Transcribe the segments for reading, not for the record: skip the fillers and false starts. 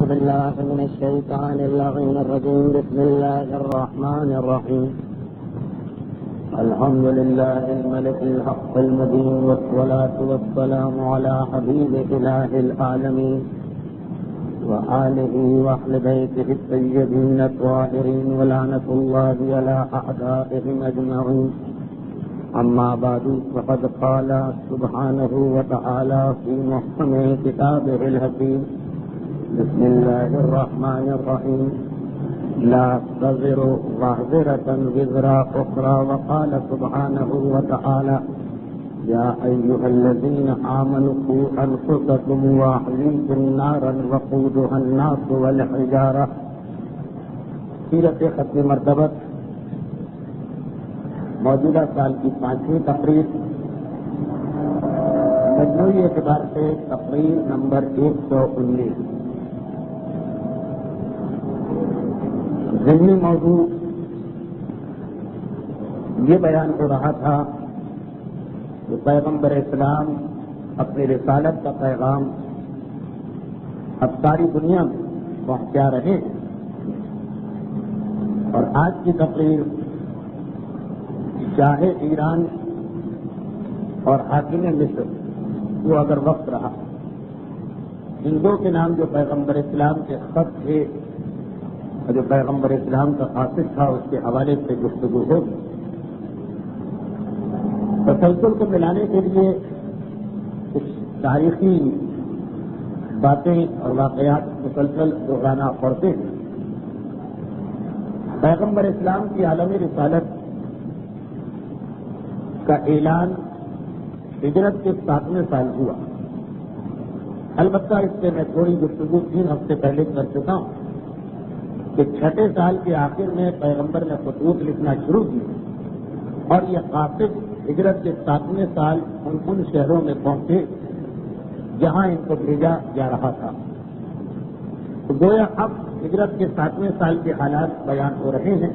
بالله من الشيطان اللعين الرجيم. بسم الله الرحمن الرحيم. الحمد لله الملك الحق المبين، والصلاة والسلام على حبيب إله العالمين وآله وأهل بيته الطيبين الطاهرين، ولعنة الله على أعدائهم أجمعين. أما بعد، فقد قال سبحانه وتعالى في محكم كتابه الحكيم: بسم الله الرحمن الرحيم. لا تزر وازرة وزر أخرى. وقال سبحانه وتعالى: يا أيها الذين آمنوا قوا أنفسكم وأهليكم نارا وقودها الناس والحجارة. سیرت ختم مرتبت موجودہ سال کی 5ویں تقریر، مجموعی اعتبار سے تقریر نمبر 119. ضمنی موضوع یہ بیان ہو رہا تھا کہ پیغمبر اسلام اپنی رسالت کا پیغام اب ساری دنیا میں پہنچا رہے ہیں. اور آج کی تقریر شاہ ایران اور حاکم مصر وہ اگر وقت رہا، ان دو کے نام جو پیغمبر اسلام کے خط تھے، جو پیغمبر اسلام کا قاصد تھا، اس کے حوالے سے گفتگو ہوگی. تسلسل کو ملانے کے لیے کچھ تاریخی باتیں اور واقعات مسلسل دہرانا پڑتے ہیں. پیغمبر اسلام کی عالمی رسالت کا اعلان ہجرت کے 7ویں سال ہوا. البتہ اس سے میں تھوڑی گفتگو 3 ہفتے پہلے کر چکا ہوں کہ 6 سال کے آخر میں پیغمبر نے خطوط لکھنا شروع کی، اور یہ قاصد ہجرت کے 7ویں سال ان شہروں میں پہنچے جہاں ان کو بھیجا جا رہا تھا. تو گویا اب ہجرت کے 7ویں سال کے حالات بیان ہو رہے ہیں،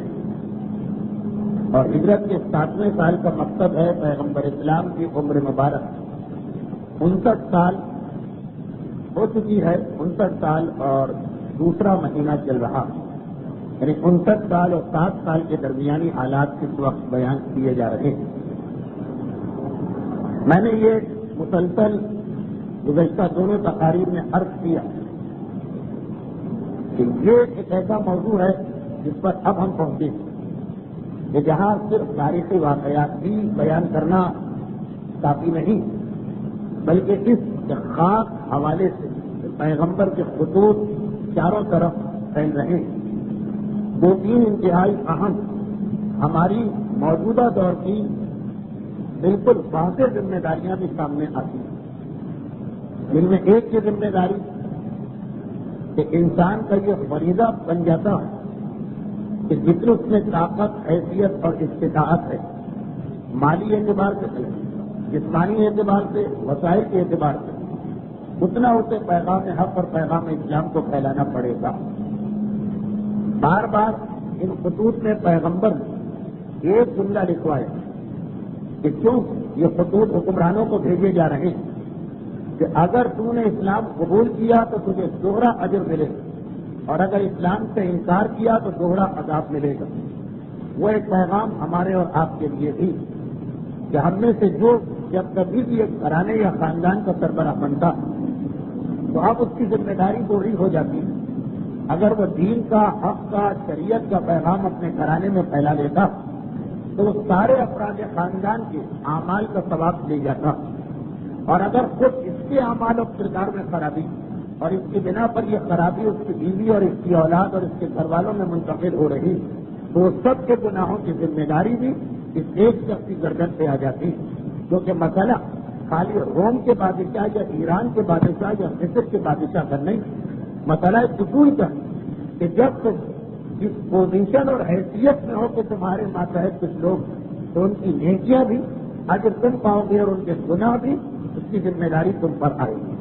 اور ہجرت کے 7ویں سال کا مقصد ہے پیغمبر اسلام کی عمر مبارک 59 سال ہو چکی ہے. 59 سال اور دوسرا مہینہ چل رہا، یعنی 59 سال اور 7 سال کے درمیانی حالات اس وقت بیان کیے جا رہے ہیں. میں نے یہ مسلسل گزشتہ دونوں تقاریر میں عرض کیا کہ یہ ایک ایسا موضوع ہے جس پر اب ہم پہنچے کہ جہاں صرف تاریخی واقعات بھی بیان کرنا کافی نہیں، بلکہ اس خاص حوالے سے پیغمبر کے خطوط چاروں طرف پھیل رہے ہیں. 2-3 انتہائی اہم ہماری موجودہ دور کی بالکل واضح ذمہ داریاں بھی سامنے آتی ہیں. جن میں ایک کی ذمہ داری کہ انسان کا یہ فریضہ بن جاتا ہے کہ جتنی اس میں طاقت، حیثیت اور استطاعت ہے، مالی اعتبار سے، جسمانی اعتبار سے، وسائل کے اعتبار سے، اتنا اسے پیغام حق اور پیغام اسلام کو پھیلانا پڑے گا. بار بار ان خطوط میں پیغمبر نے ایک جملہ لکھوایا کہ کیوں یہ خطوط حکمرانوں کو بھیجے جا رہے ہیں کہ اگر تو نے اسلام قبول کیا تو تجھے دوہرا اجر ملے گا، اور اگر اسلام سے انکار کیا تو دوہرا عذاب ملے گا. وہ ایک پیغام ہمارے اور آپ کے لیے بھی کہ ہم میں سے جو جب کبھی بھی ایک گھرانے یا خاندان کا سربراہ بنتا تو اب اس کی ذمہ داری دوہری ہو جاتی ہے. اگر وہ دین کا، حق کا، شریعت کا پیغام اپنے گھرانے میں پھیلا لیتا تو وہ سارے افراد خاندان کے اعمال کا ثواب لے جاتا، اور اگر خود اس کے اعمال اور کردار میں خرابی اور اس کی بنا پر یہ خرابی اس کی بیوی اور اس کی اولاد اور اس کے گھر والوں میں منتقل ہو رہی تو سب کے گناہوں کی ذمہ داری بھی اس ایک شخص کی گردن پہ آ جاتی. کیونکہ مسئلہ خالی روم کے بادشاہ یا ایران کے بادشاہ یا مصر کے بادشاہ کا نہیں، مسئلہ سکون کا کہ جب تم اس پوزیشن اور حیثیت میں ہو کہ تمہارے ماتحت کچھ لوگ، تو ان کی نیکیاں بھی اگر تم پاؤ گے اور ان کے گناہ بھی، اس کی ذمہ داری تم پر آئے گی.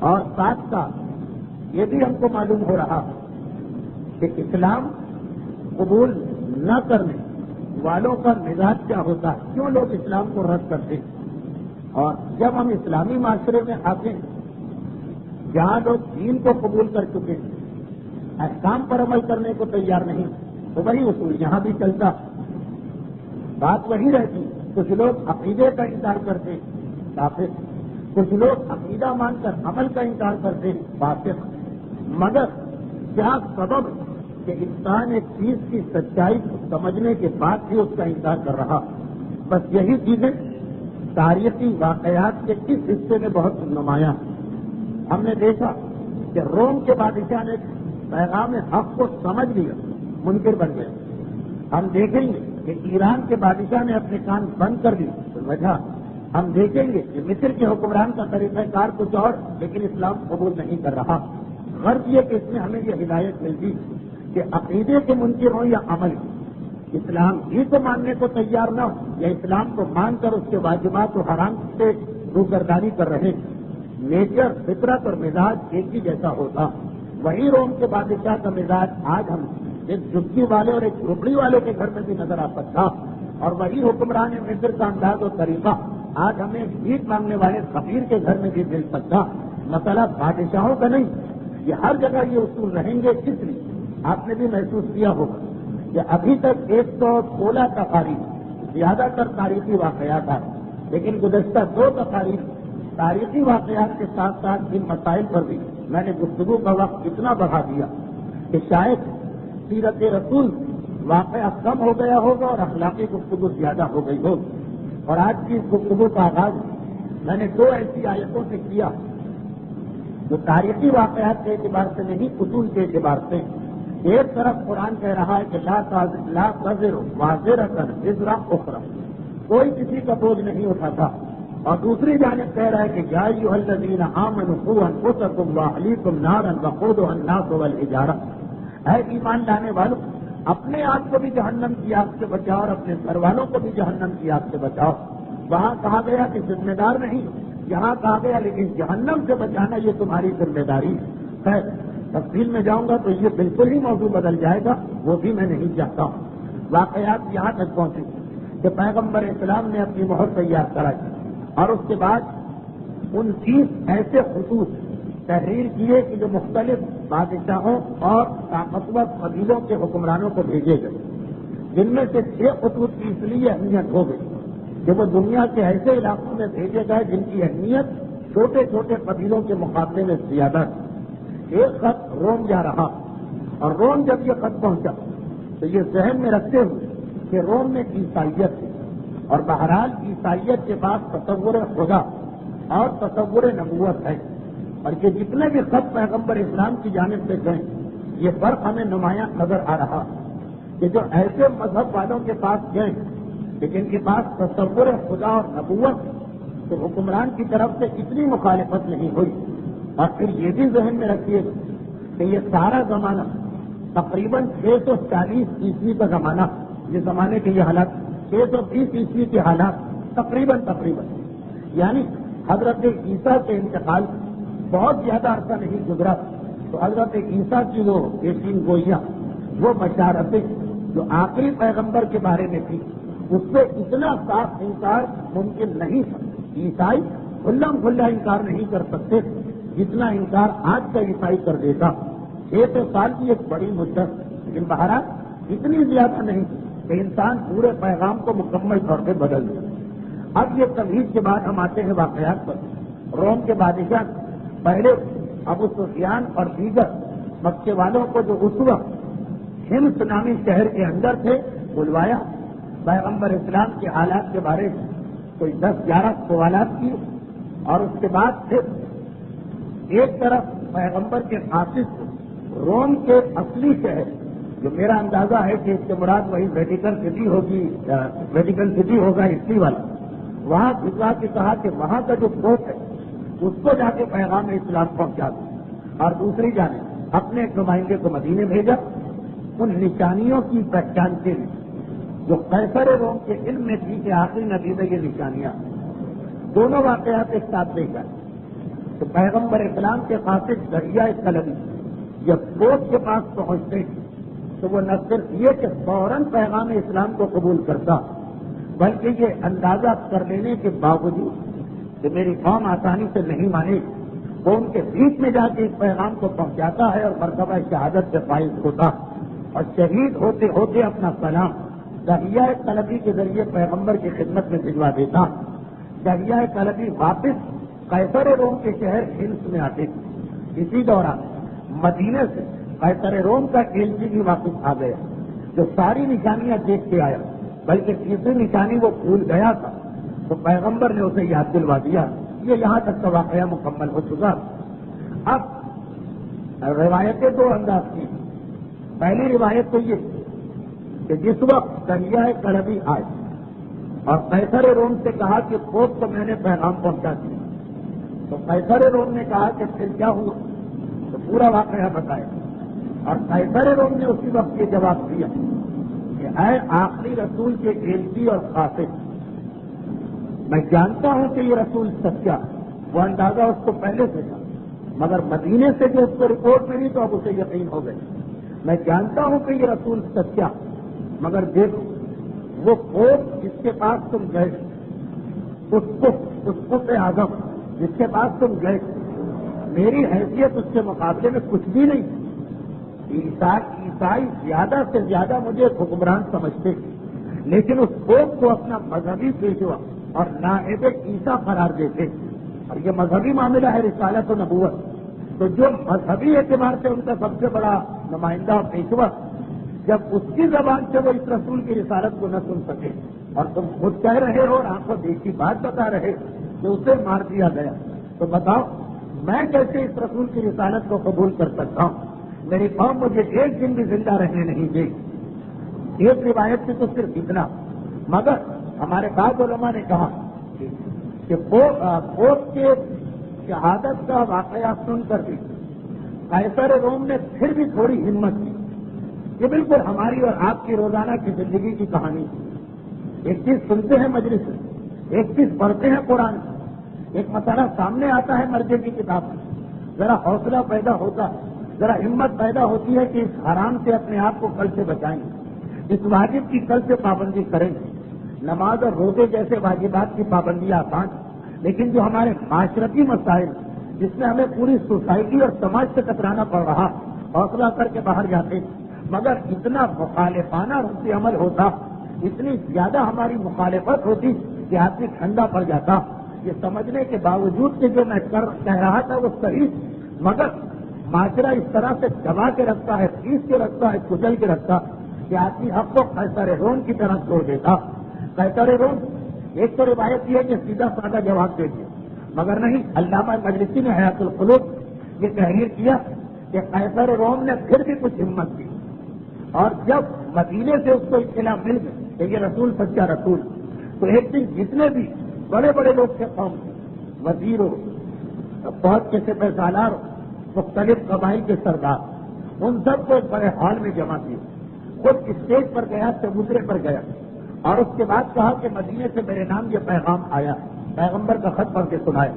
اور ساتھ ساتھ یہ بھی ہم کو معلوم ہو رہا کہ اسلام قبول نہ کرنے والوں کا مزاج کیا ہوتا ہے، کیوں لوگ اسلام کو رد کرتے ہیں. اور جب ہم اسلامی معاشرے میں آتے ہیں جہاں لوگ دین کو قبول کر چکے ہیں، احکام پر عمل کرنے کو تیار نہیں، تو وہی اصول یہاں بھی چلتا، بات وہی رہتی۔ کچھ لوگ عقیدے کا انکار کرتے کافر، کچھ لوگ عقیدہ مان کر عمل کا انکار کرتے فاسق، مگر کیا سبب کہ انسان ایک چیز کی سچائی کو سمجھنے کے بعد بھی اس کا انکار کر رہا؟ بس یہی چیزیں تاریخی واقعات کے اس حصے میں بہت نمایاں۔ ہم نے دیکھا کہ روم کے بادشاہ نے پیغام حق کو سمجھ لیا، منکر بن گئے۔ ہم دیکھیں گے کہ ایران کے بادشاہ نے اپنے کان بند کر دی، وجہ ہم دیکھیں گے کہ مصر کے حکمران کا طریقہ کار کچھ اور، لیکن اسلام قبول نہیں کر رہا۔ غرض یہ کہ اس میں ہمیں یہ ہدایت ملتی کہ عقیدے کے منکر ہوں یا عمل، اسلام ہی کو ماننے کو تیار نہ ہو یا اسلام کو مان کر اس کے واجبات و حرام سے روگردانی کر رہے، نیچر، فطرت اور مزاج ایک ہی جیسا ہوتا۔ وہی روم کے بادشاہ کا مزاج آج ہم ایک جھگی والے اور ایک جھوپڑی والے کے گھر میں بھی نظر آ سکتا، اور وہی حکمران مصر کا انداز و طریقہ آج ہمیں بھیک مانگنے والے فقیر کے گھر میں بھی مل سکتا۔ مسئلہ بادشاہوں کا نہیں، یہ ہر جگہ یہ اصول رہیں گے۔ اس لیے آپ نے بھی محسوس کیا ہوگا کہ ابھی تک 116 تقاریر زیادہ تر تاریخی واقعات آئے، لیکن گزشتہ 2 تقاریر تاریخی واقعات کے ساتھ ساتھ ان مسائل پر بھی میں نے گفتگو کا وقت اتنا بڑھا دیا کہ شاید سیرت رسول واقعہ کم ہو گیا ہوگا اور اخلاقی گفتگو زیادہ ہو گئی ہوگی۔ اور آج کی اس گفتگو کا آغاز میں نے 2 ایسی آیتوں سے کیا جو تاریخی واقعات کے اعتبار سے نہیں، اصول کے اعتبار سے۔ ایک طرف قرآن کہہ رہا ہے کہ لا تزر وازرۃ وزر اخرى، کوئی کسی کا بوجھ نہیں اٹھاتا، اور دوسری جانب کہہ رہا ہے کہ یا ایھا الذین آمنوا قوا انفسکم واہلیکم نارا وقودھا الناس والحجارہ، اے ایمان لانے والوں، اپنے آپ کو بھی جہنم کی آگ سے بچاؤ اور اپنے گھر والوں کو بھی جہنم کی آگ سے بچاؤ۔ وہاں کہا گیا کہ ذمہ دار نہیں، یہاں کہا گیا لیکن جہنم سے بچانا یہ تمہاری ذمہ داری ہے۔ تفصیل میں جاؤں گا تو یہ بالکل ہی موضوع بدل جائے گا، وہ بھی میں نہیں چاہتا ہوں۔ واقعات یہاں تک پہنچے کہ پیغمبر اسلام نے اپنی مہر تیار کرائی، اور اس کے بعد 29 ایسے خطوط تحریر کیے کہ جو مختلف بادشاہوں اور طاقتور قبیلوں کے حکمرانوں کو بھیجے گئے، جن میں سے 6 خطوط کی اس لیے اہمیت ہو گئی کہ وہ دنیا کے ایسے علاقوں میں بھیجے گئے جن کی اہمیت چھوٹے چھوٹے قبیلوں کے مقابلے میں زیادہ تھی۔ ایک خط روم جا رہا، اور روم جب یہ خط پہنچا تو یہ ذہن میں رکھتے ہوئے کہ روم میں عیسائیت ہے، اور بہرحال عیسائیت کے پاس تصور خدا اور تصور نبوت ہے، اور یہ جتنے بھی خط پیغمبر اسلام کی جانب سے گئے یہ فرق ہمیں نمایاں نظر آ رہا کہ جو ایسے مذہب والوں کے پاس گئے لیکن کے پاس تصور خدا اور نبوت، تو حکمران کی طرف سے اتنی مخالفت نہیں ہوئی۔ اور پھر یہ بھی ذہن میں رکھیے کہ یہ سارا زمانہ تقریباً 640 عیسوی کا زمانہ، یہ زمانے کے یہ حالات 620 عیسوی کے حالات تقریباً یعنی حضرت عیسیٰ کے انتقال بہت زیادہ عرصہ نہیں گزرا، تو حضرت عیسیٰ کی وہ پیشین گوئیاں، وہ بشارتیں جو آخری پیغمبر کے بارے میں تھی، اس سے اتنا صاف انکار ممکن نہیں تھا۔ عیسائی کھلا کھلا انکار نہیں کر سکتے جتنا انکار آج کا عیسائی کر دیتا۔ 600 سال کی ایک بڑی مدت، لیکن بہرحال اتنی زیادہ نہیں کہ انسان پورے پیغام کو مکمل طور پہ بدل دے۔ اب یہ تمہید کے بعد ہم آتے ہیں واقعات پر۔ روم کے بادشاہ پہلے ابو سفیان اور دیگر مکے والوں کو جو اس وقت ہمس نامی شہر کے اندر تھے بلوایا، پیغمبر اسلام کے حالات کے بارے میں کوئی 10-11 سوالات کیے، اور اس کے بعد پھر ایک طرف پیغمبر کے قاصد کو روم کے اصلی شہر، جو میرا اندازہ ہے کہ اس کے مراد وہی ویٹیکن سٹی ہوگی، ویٹیکن سٹی ہوگا اٹلی والا، وہاں بھجوا کے کہا کہ وہاں کا جو پوپ ہے اس کو جا کے پیغام اسلام پہنچا دیں، اور دوسری جانب اپنے ایک نمائندے کو مدینے بھیجا ان نشانیوں کی پہچان کے لیے جو قیصر روم کے علم میں تھی کہ آخری نبی میں یہ نشانیاں۔ دونوں واقعات ایک ساتھ لے کر تو پیغمبر اسلام کے قاصد دریا قلبی جب پوپ کے پاس پہنچتے تو وہ نہ صرف یہ کہ فوراً پیغام اسلام کو قبول کرتا، بلکہ یہ اندازہ کر لینے کے باوجود کہ میری قوم آسانی سے نہیں مانے وہ ان کے بیچ میں جا کے اس پیغام کو پہنچاتا ہے اور مرتبہ شہادت سے فائز ہوتا اور شہید ہوتے ہوتے اپنا سلام دہیہ طلبی کے ذریعے پیغمبر کی خدمت میں بھجوا دیتا. دہیہ طلبی واپس قیصر روم کے شہر ہلس میں آتے تھے. اسی دوران مدینے سے قیصر روم کا ایلچی بھی واپس آ گیا جو ساری نشانیاں دیکھ کے آیا، بلکہ تیسری نشانی وہ بھول گیا تھا تو پیغمبر نے اسے یاد دلوا دیا. یہ یہاں تک کا واقعہ مکمل ہو چکا. اب روایتیں دو انداز کی. پہلی روایت تو یہ کہ جس وقت دہیہ طلبی آئے اور قیصر روم سے کہا کہ خود تو میں نے پیغام پہنچا دیا، تو قیصر روم نے کہا کہ پھر کیا ہوا، تو پورا واقعہ بتایا. اور قیصر روم نے اسی وقت یہ جواب دیا کہ اے آخری رسول کے ایلچی اور قاصد، میں جانتا ہوں کہ یہ رسول سچا. وہ اندازہ اس کو پہلے سے تھا، مگر مدینے سے جو اس کو رپورٹ ملی تو اب اسے یقین ہو گئی. میں جانتا ہوں کہ یہ رسول سچا، مگر دیکھو وہ کوٹ جس کے پاس تم گئے، اس کو اعظم جس کے پاس تم گئے، میری حیثیت اس کے مقابلے میں کچھ بھی نہیں. عیسائی زیادہ سے زیادہ مجھے حکمران سمجھتے، لیکن اس کوٹ کو اپنا مذہبی پیشوا اور نائب عیسیٰ قرار دیتے. اور یہ مذہبی معاملہ ہے رسالت و نبوت، تو جو مذہبی اعتبار سے ان کا سب سے بڑا نمائندہ اور پیشوا، جب اس کی زبان سے وہ اس رسول کی رسالت کو نہ سن سکے اور تم خود کہہ رہے ہو اور آنکھوں دیکھی بات بتا رہے کہ اسے مار دیا گیا، تو بتاؤ میں کیسے اس رسول کی رسالت کو قبول کر سکتا ہوں؟ میری قوم مجھے ایک دن بھی زندہ رہنے نہیں دے. ایک روایت سے تو صرف اتنا، مگر ہمارے بعض علماء نے کہا کہ کوٹ کے شہادت کا واقعہ سن کر بھی قیصر روم نے پھر بھی تھوڑی ہمت کی. یہ بالکل ہماری اور آپ کی روزانہ کی زندگی کی کہانی. ایک چیز سنتے ہیں مجلس میں، ایک چیز پڑھتے ہیں قرآن میں، ایک مسئلہ سامنے آتا ہے مرجع کی کتاب میں، ذرا حوصلہ پیدا ہوتا، ذرا ہمت پیدا ہوتی ہے کہ اس حرام سے اپنے آپ کو کل سے بچائیں گے، اس واجب کی کل سے پابندی کریں گے. نماز اور روزے جیسے واجبات کی پابندی آسان، لیکن جو ہمارے معاشرتی مسائل جس میں ہمیں پوری سوسائٹی اور سماج سے ٹکرانا پڑ رہا، حوصلہ کر کے باہر جاتے، مگر اتنا مخالفانہ رد عمل ہوتا، اتنی زیادہ ہماری مخالفت ہوتی کہ آدمی ٹھنڈا پڑ جاتا. یہ سمجھنے کے باوجود کہ جو میں کہہ رہا تھا وہ صحیح، مگر معاشرہ اس طرح سے دبا کے رکھتا ہے، پیس کے رکھتا ہے، کچل کے رکھتا کہ آدمی حق کو قیصر روم کی طرح چھوڑ دیتا. قیصر روم ایک تو روایت یہ ہے کہ سیدھا سادہ جواب دے دیا، مگر نہیں. علامہ مجلسی نے حیات القلوب یہ تحریر کیا کہ قیصر روم نے پھر بھی کچھ ہمت کی، اور جب مدینے سے اس کو اطلاع مل گئی کہ یہ رسول سچا رسول، تو ایک دن جتنے بھی بڑے بڑے لوگ تھے قوم کے، وزیروں، فوج کے سپہ سالار، مختلف قبائل کے سردار، ان سب کو ایک بڑے ہال میں جمع کیا. خود اسٹیج پر گیا، چبوترے پر گیا، اور اس کے بعد کہا کہ مدینے سے میرے نام یہ پیغام آیا، پیغمبر کا خط پڑھ کے سنائے،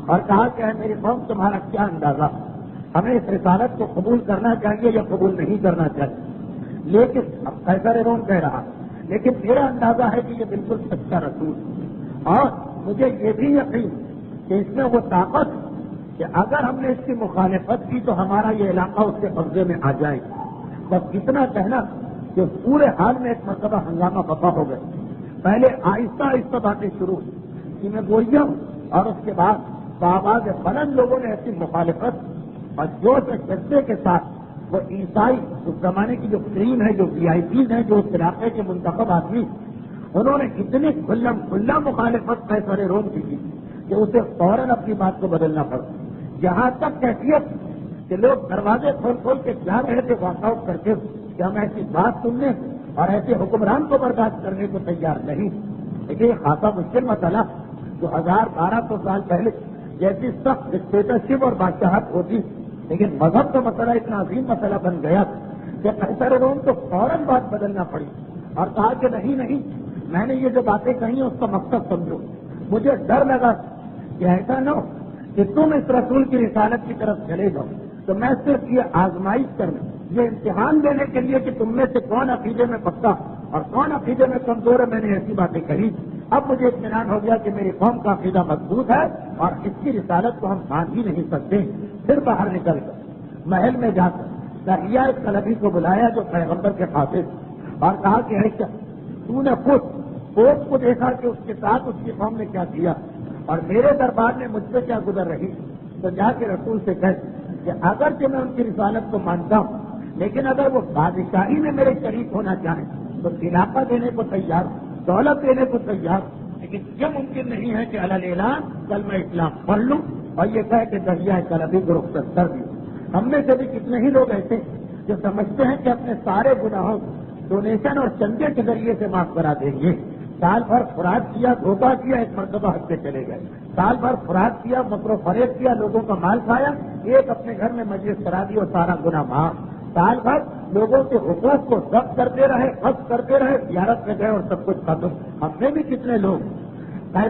اور کہا کہ ہے میری قوم تمہارا کیا اندازہ، ہمیں اس رسالت کو قبول کرنا چاہیے یا قبول نہیں کرنا چاہیے. لیکن اب قیصر روم کہہ رہا، لیکن میرا اندازہ ہے کہ یہ بالکل سچا رسول، اور مجھے یہ بھی یقین کہ اس میں وہ طاقت کہ اگر ہم نے اس کی مخالفت کی تو ہمارا یہ علاقہ اس کے قبضے میں آ جائے گا. بس اتنا کہنا کہ پورے حال میں ایک مرتبہ ہنگامہ بپا ہو گئے. پہلے آہستہ آہستہ باتیں شروع کہ میں گوئیاں، اور اس کے بعد بآواز بلند لوگوں نے ایسی مخالفت اور جوش و جذبے کے ساتھ وہ عیسائی اس زمانے کی جو کریم ہے، جو وی آئی پیز ہیں، جو اس علاقے کے منتخب آدمی، انہوں نے اتنی کھلا مخالفت قیصر روم کی کہ اسے فوراً اپنی بات کو بدلنا پڑا. یہاں تک کیفیت کہ لوگ دروازے کھول کے جا رہے تھے واک آؤٹ کر کے کہ ہم ایسی بات سننے اور ایسے حکمران کو برداشت کرنے کو تیار نہیں. لیکن یہ خاصا مشکل مسئلہ جو 1200 سال پہلے جیسی سخت ڈکٹیٹرشپ اور بادشاہت ہوتی، لیکن مذہب کا مسئلہ اتنا عظیم مسئلہ بن گیا کہ قیصر روم کو فوراً بات بدلنا پڑی اور کہا کہ نہیں، میں نے یہ جو باتیں کہی ہیں اس کا مقصد سمجھو. مجھے ڈر لگا کہ ایسا نہ ہو کہ تم اس رسول کی رسالت کی طرف چلے جاؤ، تو میں صرف یہ آزمائش کرنے، یہ امتحان دینے کے لیے کہ تم میں سے کون عقیدے میں پکا اور کون عقیدے میں کمزور ہے، میں نے ایسی باتیں کہی اب مجھے اطمینان ہو گیا کہ میری قوم کا عقیدہ مضبوط ہے اور اس کی رسالت کو ہم مان ہی نہیں سکتے. پھر باہر نکل کر محل میں جا کر دہیا کلبی کو بلایا جو پیغمبر کے خاطر، اور کہا کہ ایسا تو نے خود پوپ کو دیکھا کہ اس کے ساتھ اس کی قوم نے کیا کیا اور میرے دربار میں مجھ سے کیا گزر رہی. تو جا کے رسول سے کہے کہ اگرچہ میں ان کی رسالت کو مانتا ہوں لیکن اگر وہ بادشاہی میں میرے شریک ہونا چاہیں تو علاقہ دینے کو تیار، دولت دینے کو تیار، لیکن یہ ممکن نہیں ہے کہ اعلان کل میں اسلام پڑھ لوں اور یہ کہہ کہ دریا کلبی کو رخصت کر دوں. ہم میں سے بھی کتنے ہی لوگ ایسے جو سمجھتے ہیں کہ اپنے سارے گناہوں ڈونیشن اور چندے کے ذریعے سے معاف کرا دیں گے. سال بھر خوراک کیا، دھوکہ کیا، ایک مرتبہ حج پہ چلے گئے. سال بھر خوراک کیا، مکر و فریب کیا، لوگوں کا مال کھایا، ایک اپنے گھر میں مجلس کرا دی اور سارا گناہ معاف. سال بھر لوگوں کے حقوق کو ضبط کرتے رہے، خرچ کرتے رہے، زیارت میں گئے اور سب کچھ ختم. ہم میں بھی کتنے لوگ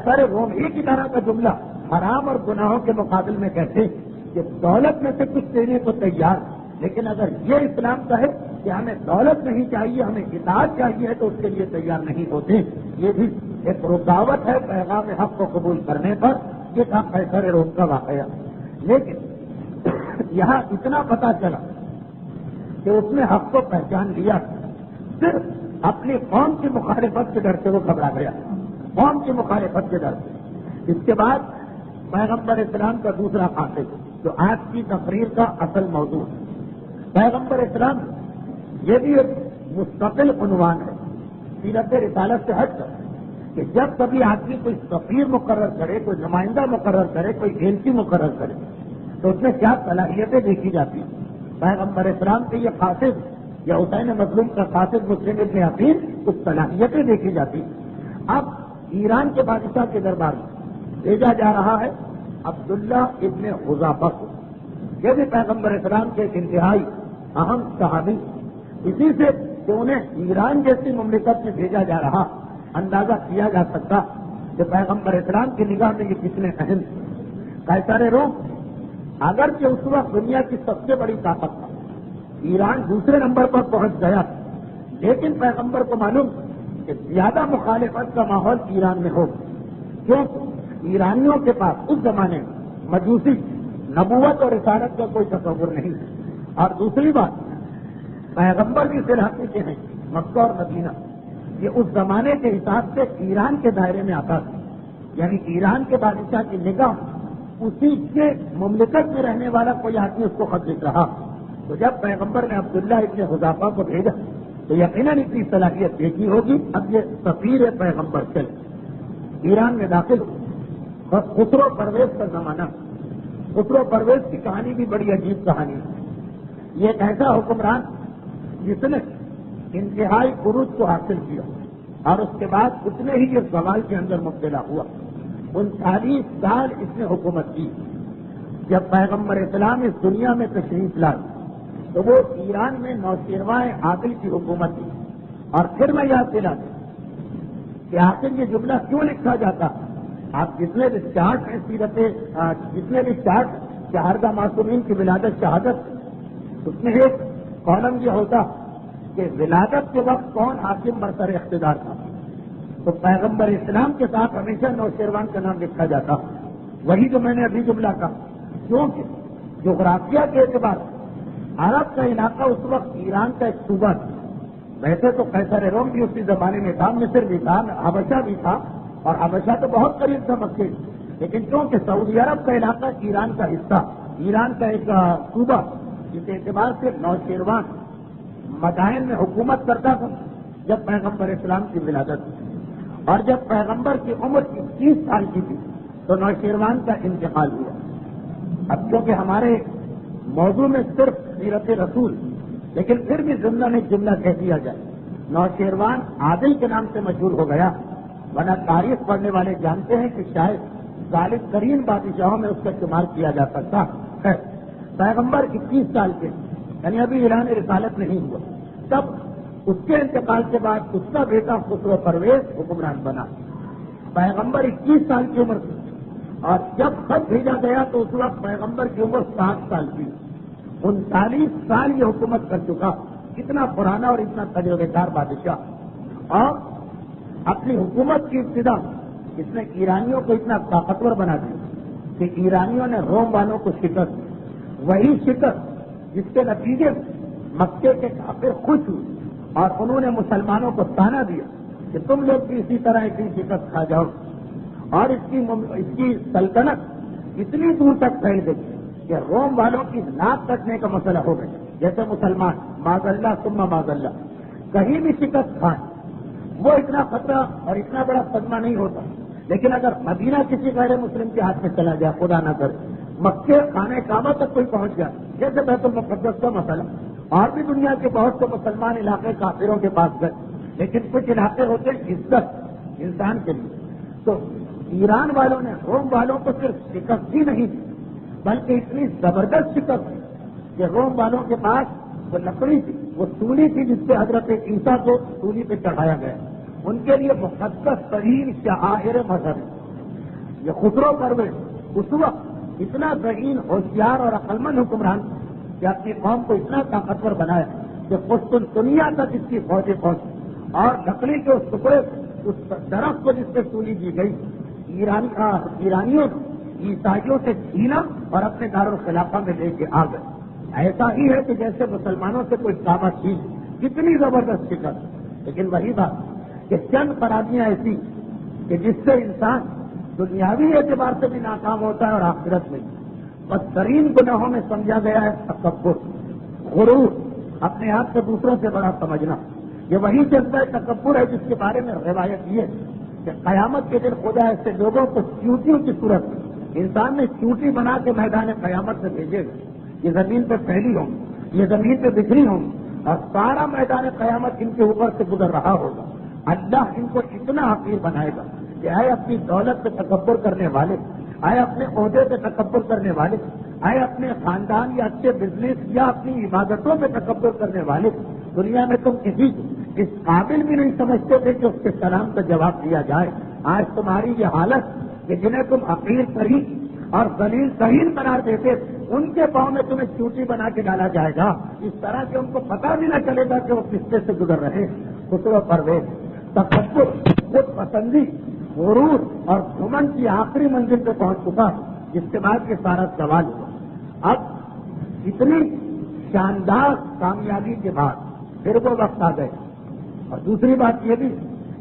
سارے روم ہی کی طرح کا جملہ حرام اور گناہوں کے مقابل میں کہتے کہ دولت میں سے کچھ دینے کو تیار، لیکن اگر یہ اسلام کہے کہ ہمیں دولت نہیں چاہیے، ہمیں اطاعت چاہیے تو اس کے لیے تیار نہیں ہوتے. یہ بھی ایک رکاوٹ ہے پیغام حق کو قبول کرنے پر. یہ تھا قیصر روم کا واقعہ. لیکن یہاں اتنا پتا چلا کہ اس نے حق کو پہچان لیا، صرف اپنی قوم کی مخالفت کے ڈر سے وہ گھبرا گیا، قوم کی مخالفت کے ڈر سے. اس کے بعد پیغمبر اسلام کا دوسرا قاصد جو آج کی تقریر کا اصل موضوع ہے. پیغمبر اسلام یہ بھی ایک مستقل عنوان ہے سیرت رسالت سے ہٹ کر کہ جب کبھی آدمی کوئی سفیر مقرر کرے، کوئی نمائندہ مقرر کرے، کوئی ایجنسی مقرر کرے تو اس میں کیا صلاحیتیں دیکھی جاتی ہیں. پیغمبر اسلام کے یہ قاصد یا حسین مظلوم کا قاصد مسلم ابن عقیل کچھ صلاحیتیں دیکھی جاتی. اب ایران کے بادشاہ کے دربار میں بھیجا جا رہا ہے عبداللہ ابن حذافہ کو. یہ بھی پیغمبر اسلام کے ایک انتہائی اہم صحابی. اسی سے کہ انہیں ایران جیسی مملکت میں بھیجا جا رہا اندازہ کیا جا سکتا کہ پیغمبر اسلام کی نگاہ میں یہ کتنے اہم. قیصر روم اگرچہ اس وقت دنیا کی سب سے بڑی طاقت تھا، ایران دوسرے نمبر پر پہنچ گیا، لیکن پیغمبر کو معلوم کہ زیادہ مخالفت کا ماحول ایران میں ہو، کیونکہ ایرانیوں کے پاس اس زمانے میں مجوسی نبوت اور رسالت کا کوئی تصور نہیں ہے. اور دوسری بات، پیغمبر بھی سرحدی کے ہیں، مکہ اور مدینہ یہ اس زمانے کے حساب سے ایران کے دائرے میں آتا تھا، یعنی ایران کے بادشاہ کی نگاہ اسی کے مملکت میں رہنے والا کوئی آدمی اس کو خط لکھ رہا. تو جب پیغمبر نے عبداللہ ابن حذافہ کو بھیجا تو یقیناً اتنی صلاحیت دیکھی ہوگی. اب یہ سفیر پیغمبر چل ایران میں داخل ہو. خسرو پرویز کا زمانہ، خسرو پرویز کی کہانی بھی بڑی عجیب کہانی ہے. یہ ایک ایسا حکمران جس نے انتہائی عروج کو حاصل کیا اور اس کے بعد اتنے ہی اس زوال کے اندر مبتلا ہوا. 39 سال اس نے حکومت کی. جب پیغمبر اسلام اس دنیا میں تشریف لائے تو وہ ایران میں نوشیروان عادل کی حکومت تھی. اور پھر میں یاد دلا دوں کہ آخر یہ جملہ کیوں لکھا جاتا. آپ جتنے بھی چارٹ ہیں جتنے بھی چارٹ شہادہ معصومین کی ولادت شہادت، اس میں ایک کالم یہ ہوتا کہ ولادت کے وقت کون حاکم برسر اقتدار تھا، تو پیغمبر اسلام کے ساتھ ہمیشہ نوشیروان کا نام لکھا جاتا. وہی جو میں نے ابھی جملہ کہا، کیونکہ جغرافیہ کے اعتبار عرب کا علاقہ اس وقت ایران کا ایک صوبہ تھا. ویسے تو قیصر روم بھی اسی زمانے میں تھا، مصر بھی تھا، حبشہ بھی تھا، اور حبشہ تو بہت قریب تھا مکے، لیکن کیونکہ سعودی عرب کا علاقہ ایران کا حصہ، ایران کا ایک صوبہ، اس اعتبار سے نوشیروان مدائن میں حکومت کرتا تھا جب پیغمبر اسلام کی ولادت تھی. اور جب پیغمبر کی عمر 21 سال کی تھی تو نوشیروان کا انتقال ہوا. اب کیونکہ ہمارے موضوع میں صرف سیرت رسول، لیکن پھر بھی جملہ کہہ دیا جائے، نوشیروان عادل کے نام سے مشہور ہو گیا، ورنہ تاریخ پڑھنے والے جانتے ہیں کہ شاید غالب ترین بادشاہوں میں اس کا شمار کیا جا سکتا ہے. پیغمبر 21 سال کے، یعنی ابھی اعلان رسالت نہیں ہوا، تب اس کے انتقال کے بعد اس کا بیٹا خسرو پرویز حکمران بنا. پیغمبر 21 سال کی عمر تھی اور جب خط بھیجا گیا تو اس وقت پیغمبر کی عمر 7 سال کی. 39 سال یہ حکومت کر چکا. اتنا پرانا اور اتنا تجربے کار بادشاہ. اور اپنی حکومت کی ابتدا اس نے ایرانیوں کو اتنا طاقتور بنا دیا کہ ایرانیوں نے روم والوں کو شکست دی. وہی شکست جس کے نتیجے مکے کے کافر خوش ہوئے اور انہوں نے مسلمانوں کو تانا دیا کہ تم لوگ بھی اسی طرح کی شکست کھا جاؤ. اور اس کی سلطنت اتنی دور تک پھیل گئی کہ روم والوں کی ناک کٹنے کا مسئلہ ہو گیا. جیسے مسلمان معاذ اللہ ثم معاذ اللہ کہیں بھی شکست کھائیں وہ اتنا خطرہ اور اتنا بڑا صدمہ نہیں ہوتا. لیکن اگر مدینہ کسی غیر مسلم کے ہاتھ میں چلا جائے خدا نہ کرے, مکے خانہ کعبہ تک کوئی پہنچ گیا جیسے بیت المقدس کا مسئلہ, اور بھی دنیا کے بہت سے مسلمان علاقے کافروں کے پاس گئے, لیکن کچھ علاقے ہوتے ہیں عزت انسان کے لیے. تو ایران والوں نے روم والوں کو صرف شکست ہی نہیں دی بلکہ اتنی زبردست شکست دی کہ روم والوں کے پاس وہ لکڑی تھی, وہ سولی تھی جس پہ حضرت عیسیٰ کو سولی پہ چڑھایا گیا. ان کے لیے مقدس ترین شعائر مذہب ہے. یہ خسرو پرویز اس وقت اتنا ذہین ہوشیار اور عقلمند حکمران کہ اپنی قوم کو اتنا طاقتور بنایا کہ قسطنطنیہ تک اس کی فوجیں پہنچی, اور لکڑی کے اس ٹکڑے اس درخت کو جس پہ سولی دی گئی ایرانیوں عیسائیوں سے چھینا اور اپنے دارالخلافہ میں لے کے آ گئے. ایسا ہی ہے کہ جیسے مسلمانوں سے کوئی کعبہ چھین, کتنی زبردست شکست. لیکن وہی بات کہ چند خرابیاں ایسی کہ جس سے انسان دنیاوی اعتبار سے بھی ناکام ہوتا ہے اور آخرت میں بدترین گناہوں میں سمجھا گیا ہے تکبر, غرور, اپنے آپ کو دوسروں سے بڑا سمجھنا. یہ وہی جذبہ تکبر ہے جس کے بارے میں روایت یہ ہے کہ قیامت کے دن خدا ایسے لوگوں کو چیونٹیوں کی صورت انسان نے چیونٹی بنا کے میدان قیامت میں بھیجے گا. یہ زمین پہ پھیلی ہوں, یہ زمین پہ بکھری ہوں, اور سارا میدان قیامت ان کے اوپر سے گزر رہا ہوگا. اللہ ان کو اتنا حقیر بنائے گا کہ آئے اپنی دولت پہ تکبر کرنے والے, آئے اپنے عہدے پہ تکبر کرنے والے, آئے اپنے خاندان یا اچھے بزنس یا اپنی عبادتوں پہ تکبر کرنے والے, دنیا میں تم کسی اس قابل بھی نہیں سمجھتے تھے کہ اس کے سلام کا جواب دیا جائے. آج تمہاری یہ حالت کہ جنہیں تم حقیر ترین اور ذلیل ترین قرار دیتے ان کے پاؤں میں تمہیں چوٹی بنا کے ڈالا جائے گا اس طرح کہ ان کو پتہ بھی نہ چلے گا کہ وہ کس سے گزر رہے. خسرو پرویز, تکبر, خود پسندی, غرور اور گھمنڈ کی آخری منزل پہ پہنچ چکا, جس کے بعد یہ سارا سوال ہوا. اب اتنی شاندار کامیابی کے بعد پھر وہ وقت آ گئے. اور دوسری بات یہ بھی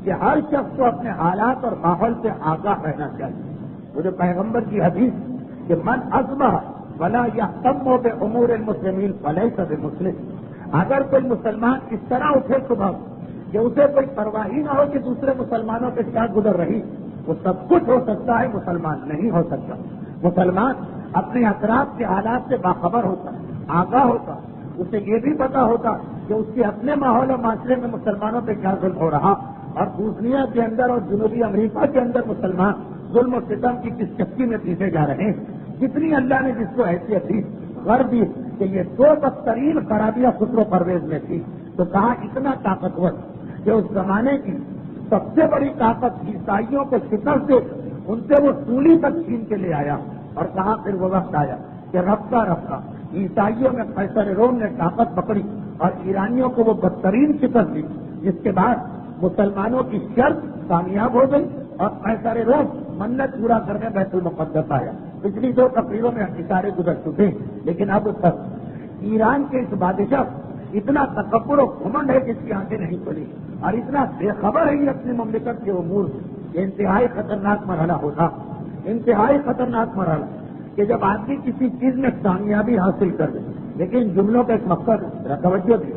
کہ ہر شخص کو اپنے حالات اور ماحول سے آگاہ رہنا چاہیے. وہ جو پیغمبر کی حدیث کہ من اصبح ولا یہتم بامور المسلمین فلیس بمسلم, اگر کوئی مسلمان اس طرح اٹھے صبح کہ اسے کوئی پرواہ ہی نہ ہو کہ دوسرے مسلمانوں کے ساتھ گزر رہی, وہ سب کچھ ہو سکتا ہے, مسلمان نہیں ہو سکتا. مسلمان اپنے اطراف کے حالات سے باخبر ہوتا, آگاہ ہوتا, اسے یہ بھی پتا ہوتا کہ اس کے اپنے ماحول اور معاشرے میں مسلمانوں پہ کیا ظلم ہو رہا, اور بوسنیا کے اندر اور جنوبی امریکہ کے اندر مسلمان ظلم و ستم کی کس چکی میں پیچھے جا رہے ہیں. کتنی اللہ نے جس کو حیثیت دی, غرب دی کہ یہ دو بدترین خرابیاں خسرو پرویز میں تھی, تو کہا اتنا طاقتور کہ اس زمانے کی سب سے بڑی طاقت عیسائیوں کو شکست دے ان سے وہ سولی تک چھین کے لے آیا. اور کہا پھر وہ وقت آیا کہ رفتہ رفتہ عیسائیوں میں قیصر روم نے طاقت پکڑی اور ایرانیوں کو وہ بدترین شکست دی, جس کے بعد مسلمانوں کی شرط کامیاب ہو گئی اور قیصر روم منت پورا کرنے بیت المقدس آیا. پچھلی 2 تقریروں میں اشارے گزر چکے, لیکن اب تک ایران کے اس بادشاہ اتنا تکبر و گھمنڈ ہے کہ اس کی آنکھیں نہیں کھلی, اور اتنا بے خبر ہے یہ اپنی مملکت کے امور سے. انتہائی خطرناک مرحلہ ہوتا, انتہائی خطرناک مرحلہ کہ جب آدمی کسی چیز میں کامیابی حاصل کر لے. لیکن جملوں کا ایک مقصد ہے, توجہ دی,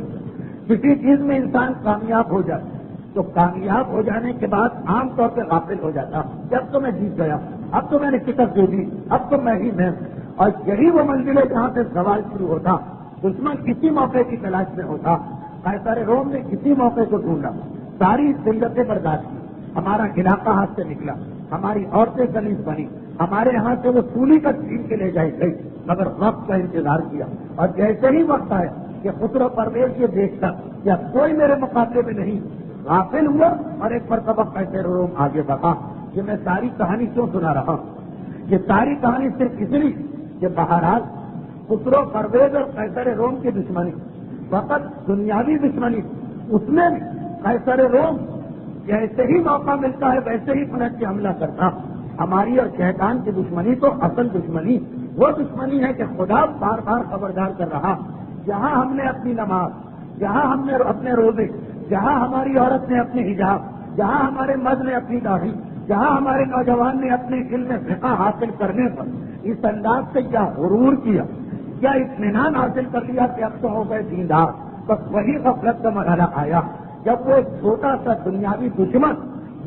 کسی چیز میں انسان کامیاب ہو جائے تو کامیاب ہو جانے کے بعد عام طور پہ غافل ہو جاتا, جب تو میں جیت گیا, اب تو میں نے شکست دے دی, اب تو میں ہی میں. اور یہی وہ منزل ہے جہاں سے سوال شروع ہوتا. دشمن کسی موقع کی تلاش میں ہوتا, قیصر روم نے کسی موقع کو ڈھونڈا, ساری ذلتیں برداشت کی, ہمارا علاقہ ہاتھ سے نکلا, ہماری عورتیں گلیز بنی, ہمارے یہاں سے وہ سولی کا چھین کے لے جائی گئی, مگر وقت کا انتظار کیا. اور جیسے ہی وقت آیا کہ خسرو پرویز یہ دیکھتا کہ کوئی میرے مقابلے میں نہیں, غافل ہوا اور ایک مرتبہ قیصر روم آگے بڑھا. یہ میں ساری کہانی کیوں سنا رہا ہوں, یہ ساری کہانی صرف اس لیے کہ بہرحال خسرو پرویز اور قیصر روم کی دشمنی فقط دنیاوی دشمنی, اس میں قیصر روم جیسے ہی موقع ملتا ہے ویسے ہی پلٹ کے حملہ کرتا. ہماری اور شیطان کی دشمنی تو اصل دشمنی وہ دشمنی ہے کہ خدا بار بار خبردار کر رہا. جہاں ہم نے اپنی نماز، جہاں ہم نے اپنے روزے، جہاں ہماری عورت نے اپنے حجاب، جہاں ہمارے مرد نے اپنی داڑھی، جہاں ہمارے نوجوان نے اپنے علم فقہ حاصل کرنے پر اس انداز سے کیا غرور کیا، کیا اطمینان حاصل کر لیا کہ اب تو ہو گئے دیندار، بس وہی غفلت کا مرحلہ آیا جب وہ چھوٹا سا دنیاوی دشمن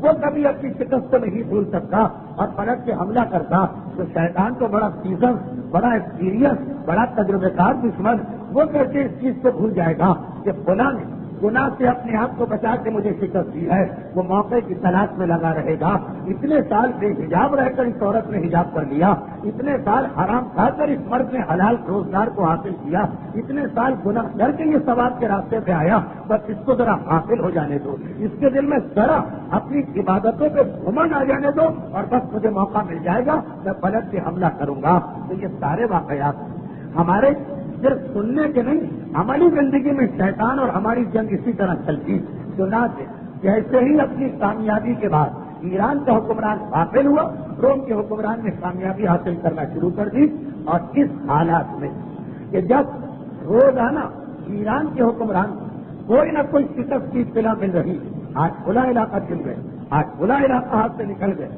وہ کبھی اپنی شکست کو نہیں بھول سکتا اور پلٹ کے حملہ کرتا. تو شیطان تو بڑا سیزن، بڑا ایکسپیرئنس، بڑا تجربے کار دشمن، وہ کیسے اس چیز کو بھول جائے گا کہ فلاں نے گناہ سے اپنے آپ کو بچا کے مجھے شکست دی ہے. وہ موقع کی تلاش میں لگا رہے گا. اتنے سال بے حجاب رہ کر اس عورت نے حجاب کر لیا، اتنے سال حرام کھا کر اس مرد نے حلال روزگار کو حاصل کیا، اتنے سال گناہ کر کے یہ ثواب کے راستے پہ آیا. بس اس کو ذرا حاصل ہو جانے دو، اس کے دل میں ذرا اپنی عبادتوں پہ گھمنڈ آ جانے دو اور بس مجھے موقع مل جائے گا میں پلٹ کے حملہ کروں گا. تو یہ سارے واقعات ہمارے صرف سننے کے نہیں، ہماری زندگی میں شیطان اور ہماری جنگ اسی طرح چلتی. چنانچہ جیسے ہی اپنی کامیابی کے بعد ایران کا حکمران غافل ہوا، روم کے حکمران نے کامیابی حاصل کرنا شروع کر دی. اور اس حالات میں کہ جب روزانہ ایران کے حکمران کوئی نہ کوئی شکست کی اطلاع مل رہی، آج کھلا علاقہ چل گئے، آج کھلا علاقہ ہاتھ سے نکل گئے،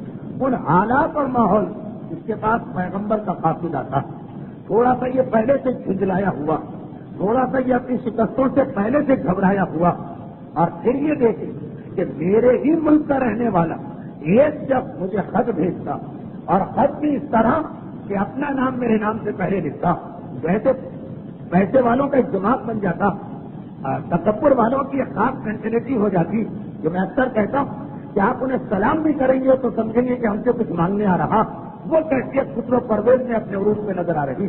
ان حالات اور ماحول اس کے پاس پیغمبر کا قافلہ تھا. تھوڑا سا یہ پہلے سے جھنجھلایا ہوا، تھوڑا سا یہ اپنی شکستوں سے پہلے سے گھبرایا ہوا، اور پھر یہ دیکھے کہ میرے ہی ملک کا رہنے والا ایک جب مجھے خط بھیجتا اور خط بھی اس طرح کہ اپنا نام میرے نام سے پہلے لکھتا، ویسے والوں کا ایک دماغ بن جاتا، تکبر والوں کی ایک خاص مینٹلٹی ہو جاتی. جو میں اکثر کہتا ہوں کہ آپ انہیں سلام بھی کریں گے تو سمجھیں گے کہ ہم سے کچھ مانگنے آ رہا. وہ کیفیت خسرو و پرویز میں اپنے عروج میں نظر آ رہی.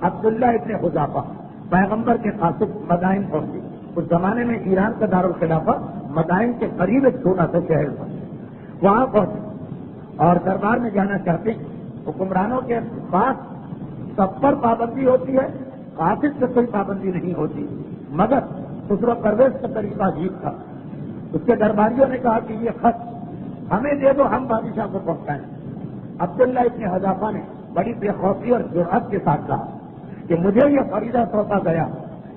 عبداللہ ابن حذافہ پیغمبر کے قاصد مدائن پہنچے. اس زمانے میں ایران کا دارالخلافہ مدائن کے قریب ایک چھوٹا سا شہر تھا. وہاں پہنچے اور دربار میں جانا چاہتے ہیں. حکمرانوں کے پاس سب پر پابندی ہوتی ہے، قاصد سے کوئی پابندی نہیں ہوتی، مگر خسرو و پرویز کا طریقہ عجیب تھا. اس کے درباریوں نے کہا کہ یہ خط ہمیں دے دو، ہم بادشاہ کو پہنچائیں. عبداللہ ابن حذافہ نے بڑی بے خوفی اور جرأت کے ساتھ کہا کہ مجھے یہ فریضہ سونپا گیا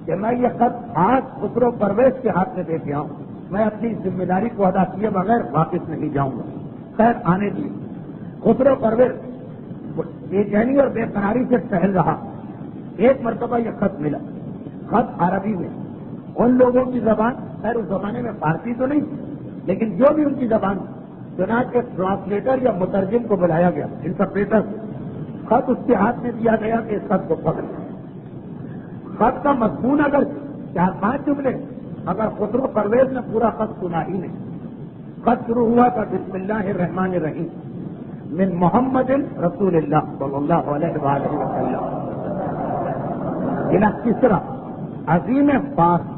کہ میں یہ خط آج خسرو پرویز کے ہاتھ میں دے کے آؤں، میں اپنی ذمہ داری کو ادا کیے بغیر واپس نہیں جاؤں گا. خیر آنے دیے. خسرو پرویز بے چینی اور بے قراری سے ٹہل رہا. ایک مرتبہ یہ خط ملا، خط عربی میں، ان لوگوں کی زبان، خیر اس زمانے میں فارسی تو نہیں لیکن جو بھی ان کی زبان، چنانچہ ٹرانسلیٹر یا مترجم کو بلایا گیا، انٹرپریٹر. خط اس کے ہاتھ میں دیا گیا کہ اس خط کو پکڑ. خط کا مضمون اگر 4-5 جملے، اگر خسرو پرویز نے پورا خط سنا ہی نہیں. خط شروع ہوا تھا بسم اللہ الرحمن الرحیم من محمد رسول اللہ صلی اللہ علیہ وآلہ وسلم الى کسرا عظیم فارس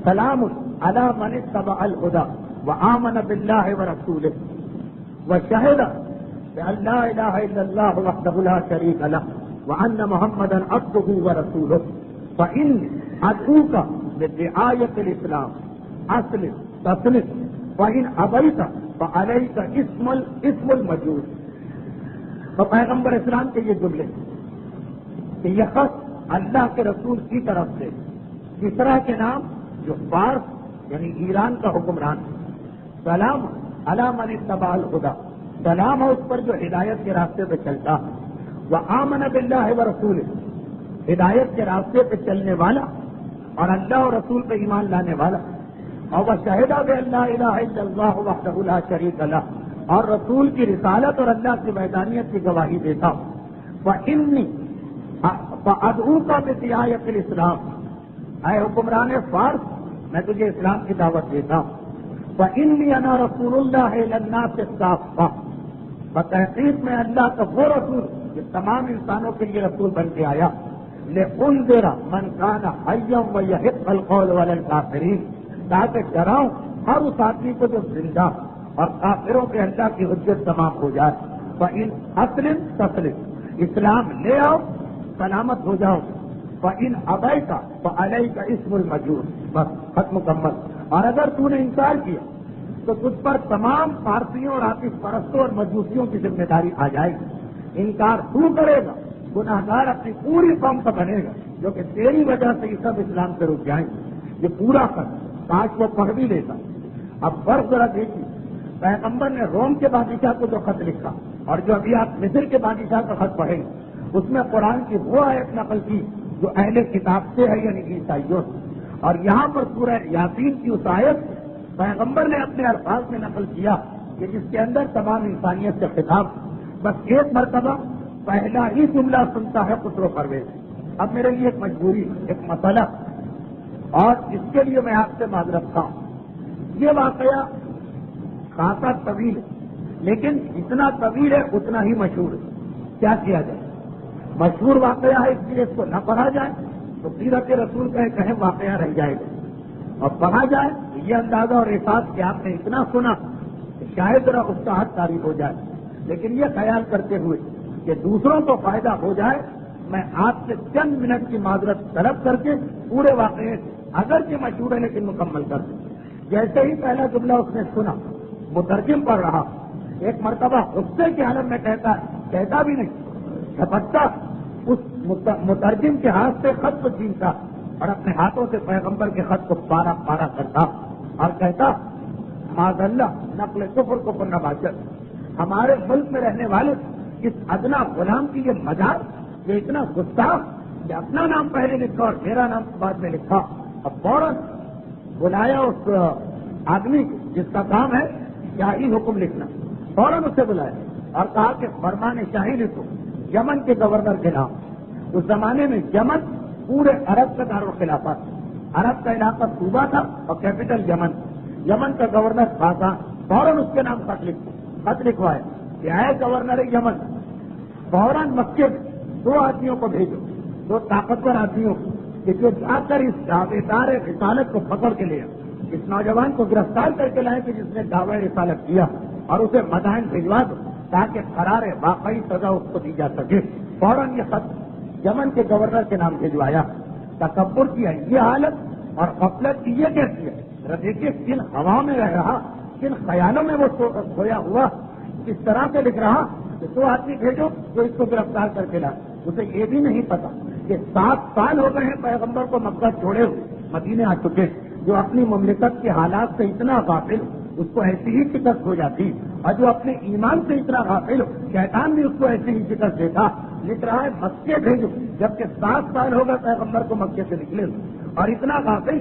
سلام علی من اتبع الہدی وآمن باللہ ورسولہ وشہد بأن لا الہ الا اللہ وحدہ لا شریک لہ وأن محمدا عبدہ ورسولہ فإن ادعوک بدعایۃ الاسلام اسلم تسلم وإن ابیت فعلیک اسم المجوس. تو پیغمبر اسلام کے یہ جملے کہ یہ خط اللہ کے رسول کی طرف سے کسرا کے نام جو فارس یعنی ایران کا حکمران، سلام علی من اتبع الہدی، سلام ہے اس پر جو ہدایت کے راستے پہ چلتا، وآمن باللہ ورسولہ، ہدایت کے راستے پہ چلنے والا اور اللہ اور رسول پہ ایمان لانے والا، اور وشہد بأن لا الہ الا اللہ وحدہ لا شریک لہ، اور رسول کی رسالت اور اللہ کی وحدانیت کی گواہی دیتا ہوں. فإنی فأدعوک بدعایۃ الاسلام، اے حکمران فارس میں تجھے اسلام کی دعوت دیتا ہوں. فإنی انا رسول اللہ الی الناس کافۃ، بتحقیق میں اللہ کا وہ رسول جو تمام انسانوں کے لیے رسول بن کے آیا. لأنذر من کان حیا ویحق القول علی الکافرین، تاکہ ڈراؤں ہر اس آدمی کو جو زندہ اور کافروں پہ اللہ کی حجت تمام ہو جائے. فإن اسلم تسلم، اسلام لے آؤ سلامت ہو جاؤ. فإن ابیت فعلیک اسم المجوس، بس خط مکمل. اور اگر تو نے انکار کیا تو تجھ پر تمام پارسیوں اور آتش پرستوں اور مجوسیوں کی ذمہ داری آ جائے گی. انکار تو کرے گا گناہگار اپنی پوری قوم کا بنے گا، جو کہ تیری وجہ سے یہ سب اسلام سے رک جائیں گے. یہ پورا خط کاش وہ پڑھ بھی لیتا. اب فرق ذرا دیکھیے، پیغمبر نے روم کے بادشاہ کو جو خط لکھا اور جو ابھی آپ مصر کے بادشاہ کا خط پڑھیں گے اس میں قرآن کی وہ آیت نقل کی جو اہل کتاب سے ہے، یعنی عیسائیوں سے. اور یہاں پر سورہ یاسین کی اس آیت پیغمبر نے اپنے الفاظ میں نقل کیا کہ جس کے اندر تمام انسانیت سے خطاب. بس ایک مرتبہ پہلا ہی جملہ سنتا ہے خسرو پرویز. اب میرے لیے ایک مجبوری، ایک مسئلہ، اور اس کے لیے میں آپ سے معذرت خواہ ہوں. یہ واقعہ خاصا طویل ہے، لیکن جتنا طویل ہے اتنا ہی مشہور ہے. کیا کیا جائے؟ مشہور واقعہ ہے، اس لیے اس کو نہ پڑھا جائے تو سیرت رسول کا ایک اہم واقعہ رہ جائے گا، اور پڑھا جائے تو یہ اندازہ اور احساس کہ آپ نے اتنا سنا کہ شاید ذرا اکساہٹ طاری ہو جائے. لیکن یہ خیال کرتے ہوئے کہ دوسروں کو فائدہ ہو جائے، میں آپ سے چند منٹ کی معذرت طلب کر کے پورے واقعے اگرچہ مشہور ہے لیکن مکمل کر دوں. جیسے ہی پہلا جملہ اس نے سنا، مترجم پڑھ رہا، ایک مرتبہ غصے کے عالم میں کہتا بھی نہیں، جھپٹتا اس مترجم کے ہاتھ سے خط کو چھینتا اور اپنے ہاتھوں سے پیغمبر کے خط کو پارا پارا کرتا اور کہتا، معاذ اللہ نقل کفر کو نباشت. ہمارے ملک میں رہنے والے اس ادنا غلام کی یہ مذاق، یہ اتنا گستاخ کہ اپنا نام پہلے لکھا اور میرا نام بعد میں لکھا. اب فوراً بلایا اس آدمی جس کا کام ہے شاہی حکم لکھنا، فوراً اسے بلایا اور کہا کہ فرمان شاہی لکھو یمن کے گورنر کے نام. اس زمانے میں یمن پورے عرب کا دارالخلافہ تھا. عرب کا علاقہ صوبہ تھا اور کیپٹل یمن. یمن کا گورنر خاصا، فوراً اس کے نام خط لکھوائے کہ اے گورنر یمن، فوراً مکے میں 2 آدمیوں کو بھیجو، 2 طاقتور آدمیوں کو، کہ جو جا کر اس دعوے دار رسالت کو پکڑ کے لیا، اس نوجوان کو گرفتار کر کے لائے کہ جس نے دعوی رسالت کیا، اور اسے مدائن بھجوا دو تاکہ قرار واقعی سزا اس کو دی جا سکے. فوراً یہ خط یمن کے گورنر کے نام بھجوایا. تکبر کی ہے یہ حالت اور غفلت کی یہ کیسی ہے؟ دیکھیے کن ہوا میں رہ رہا، کن خیالوں میں وہ کھویا ہوا، اس طرح سے لکھ رہا کہ 2 آدمی بھیجو جو اس کو گرفتار کر کے لائے. اسے یہ بھی نہیں پتا کہ 7 سال ہو گئے ہیں پیغمبر کو مکہ چھوڑے ہوئے، مدینے آ چکے. جو اپنی مملکت کے حالات سے اتنا غافل اس کو ایسی ہی شکست ہو جاتی، اور جو اپنے ایمان سے اتنا غافل شیطان بھی اس کو ایسی ہی شکست دیتا. لکھ رہا ہے مکے بھیجو، جبکہ 7 سال ہو گئے پیغمبر کو مکے سے نکلے، اور اتنا غافل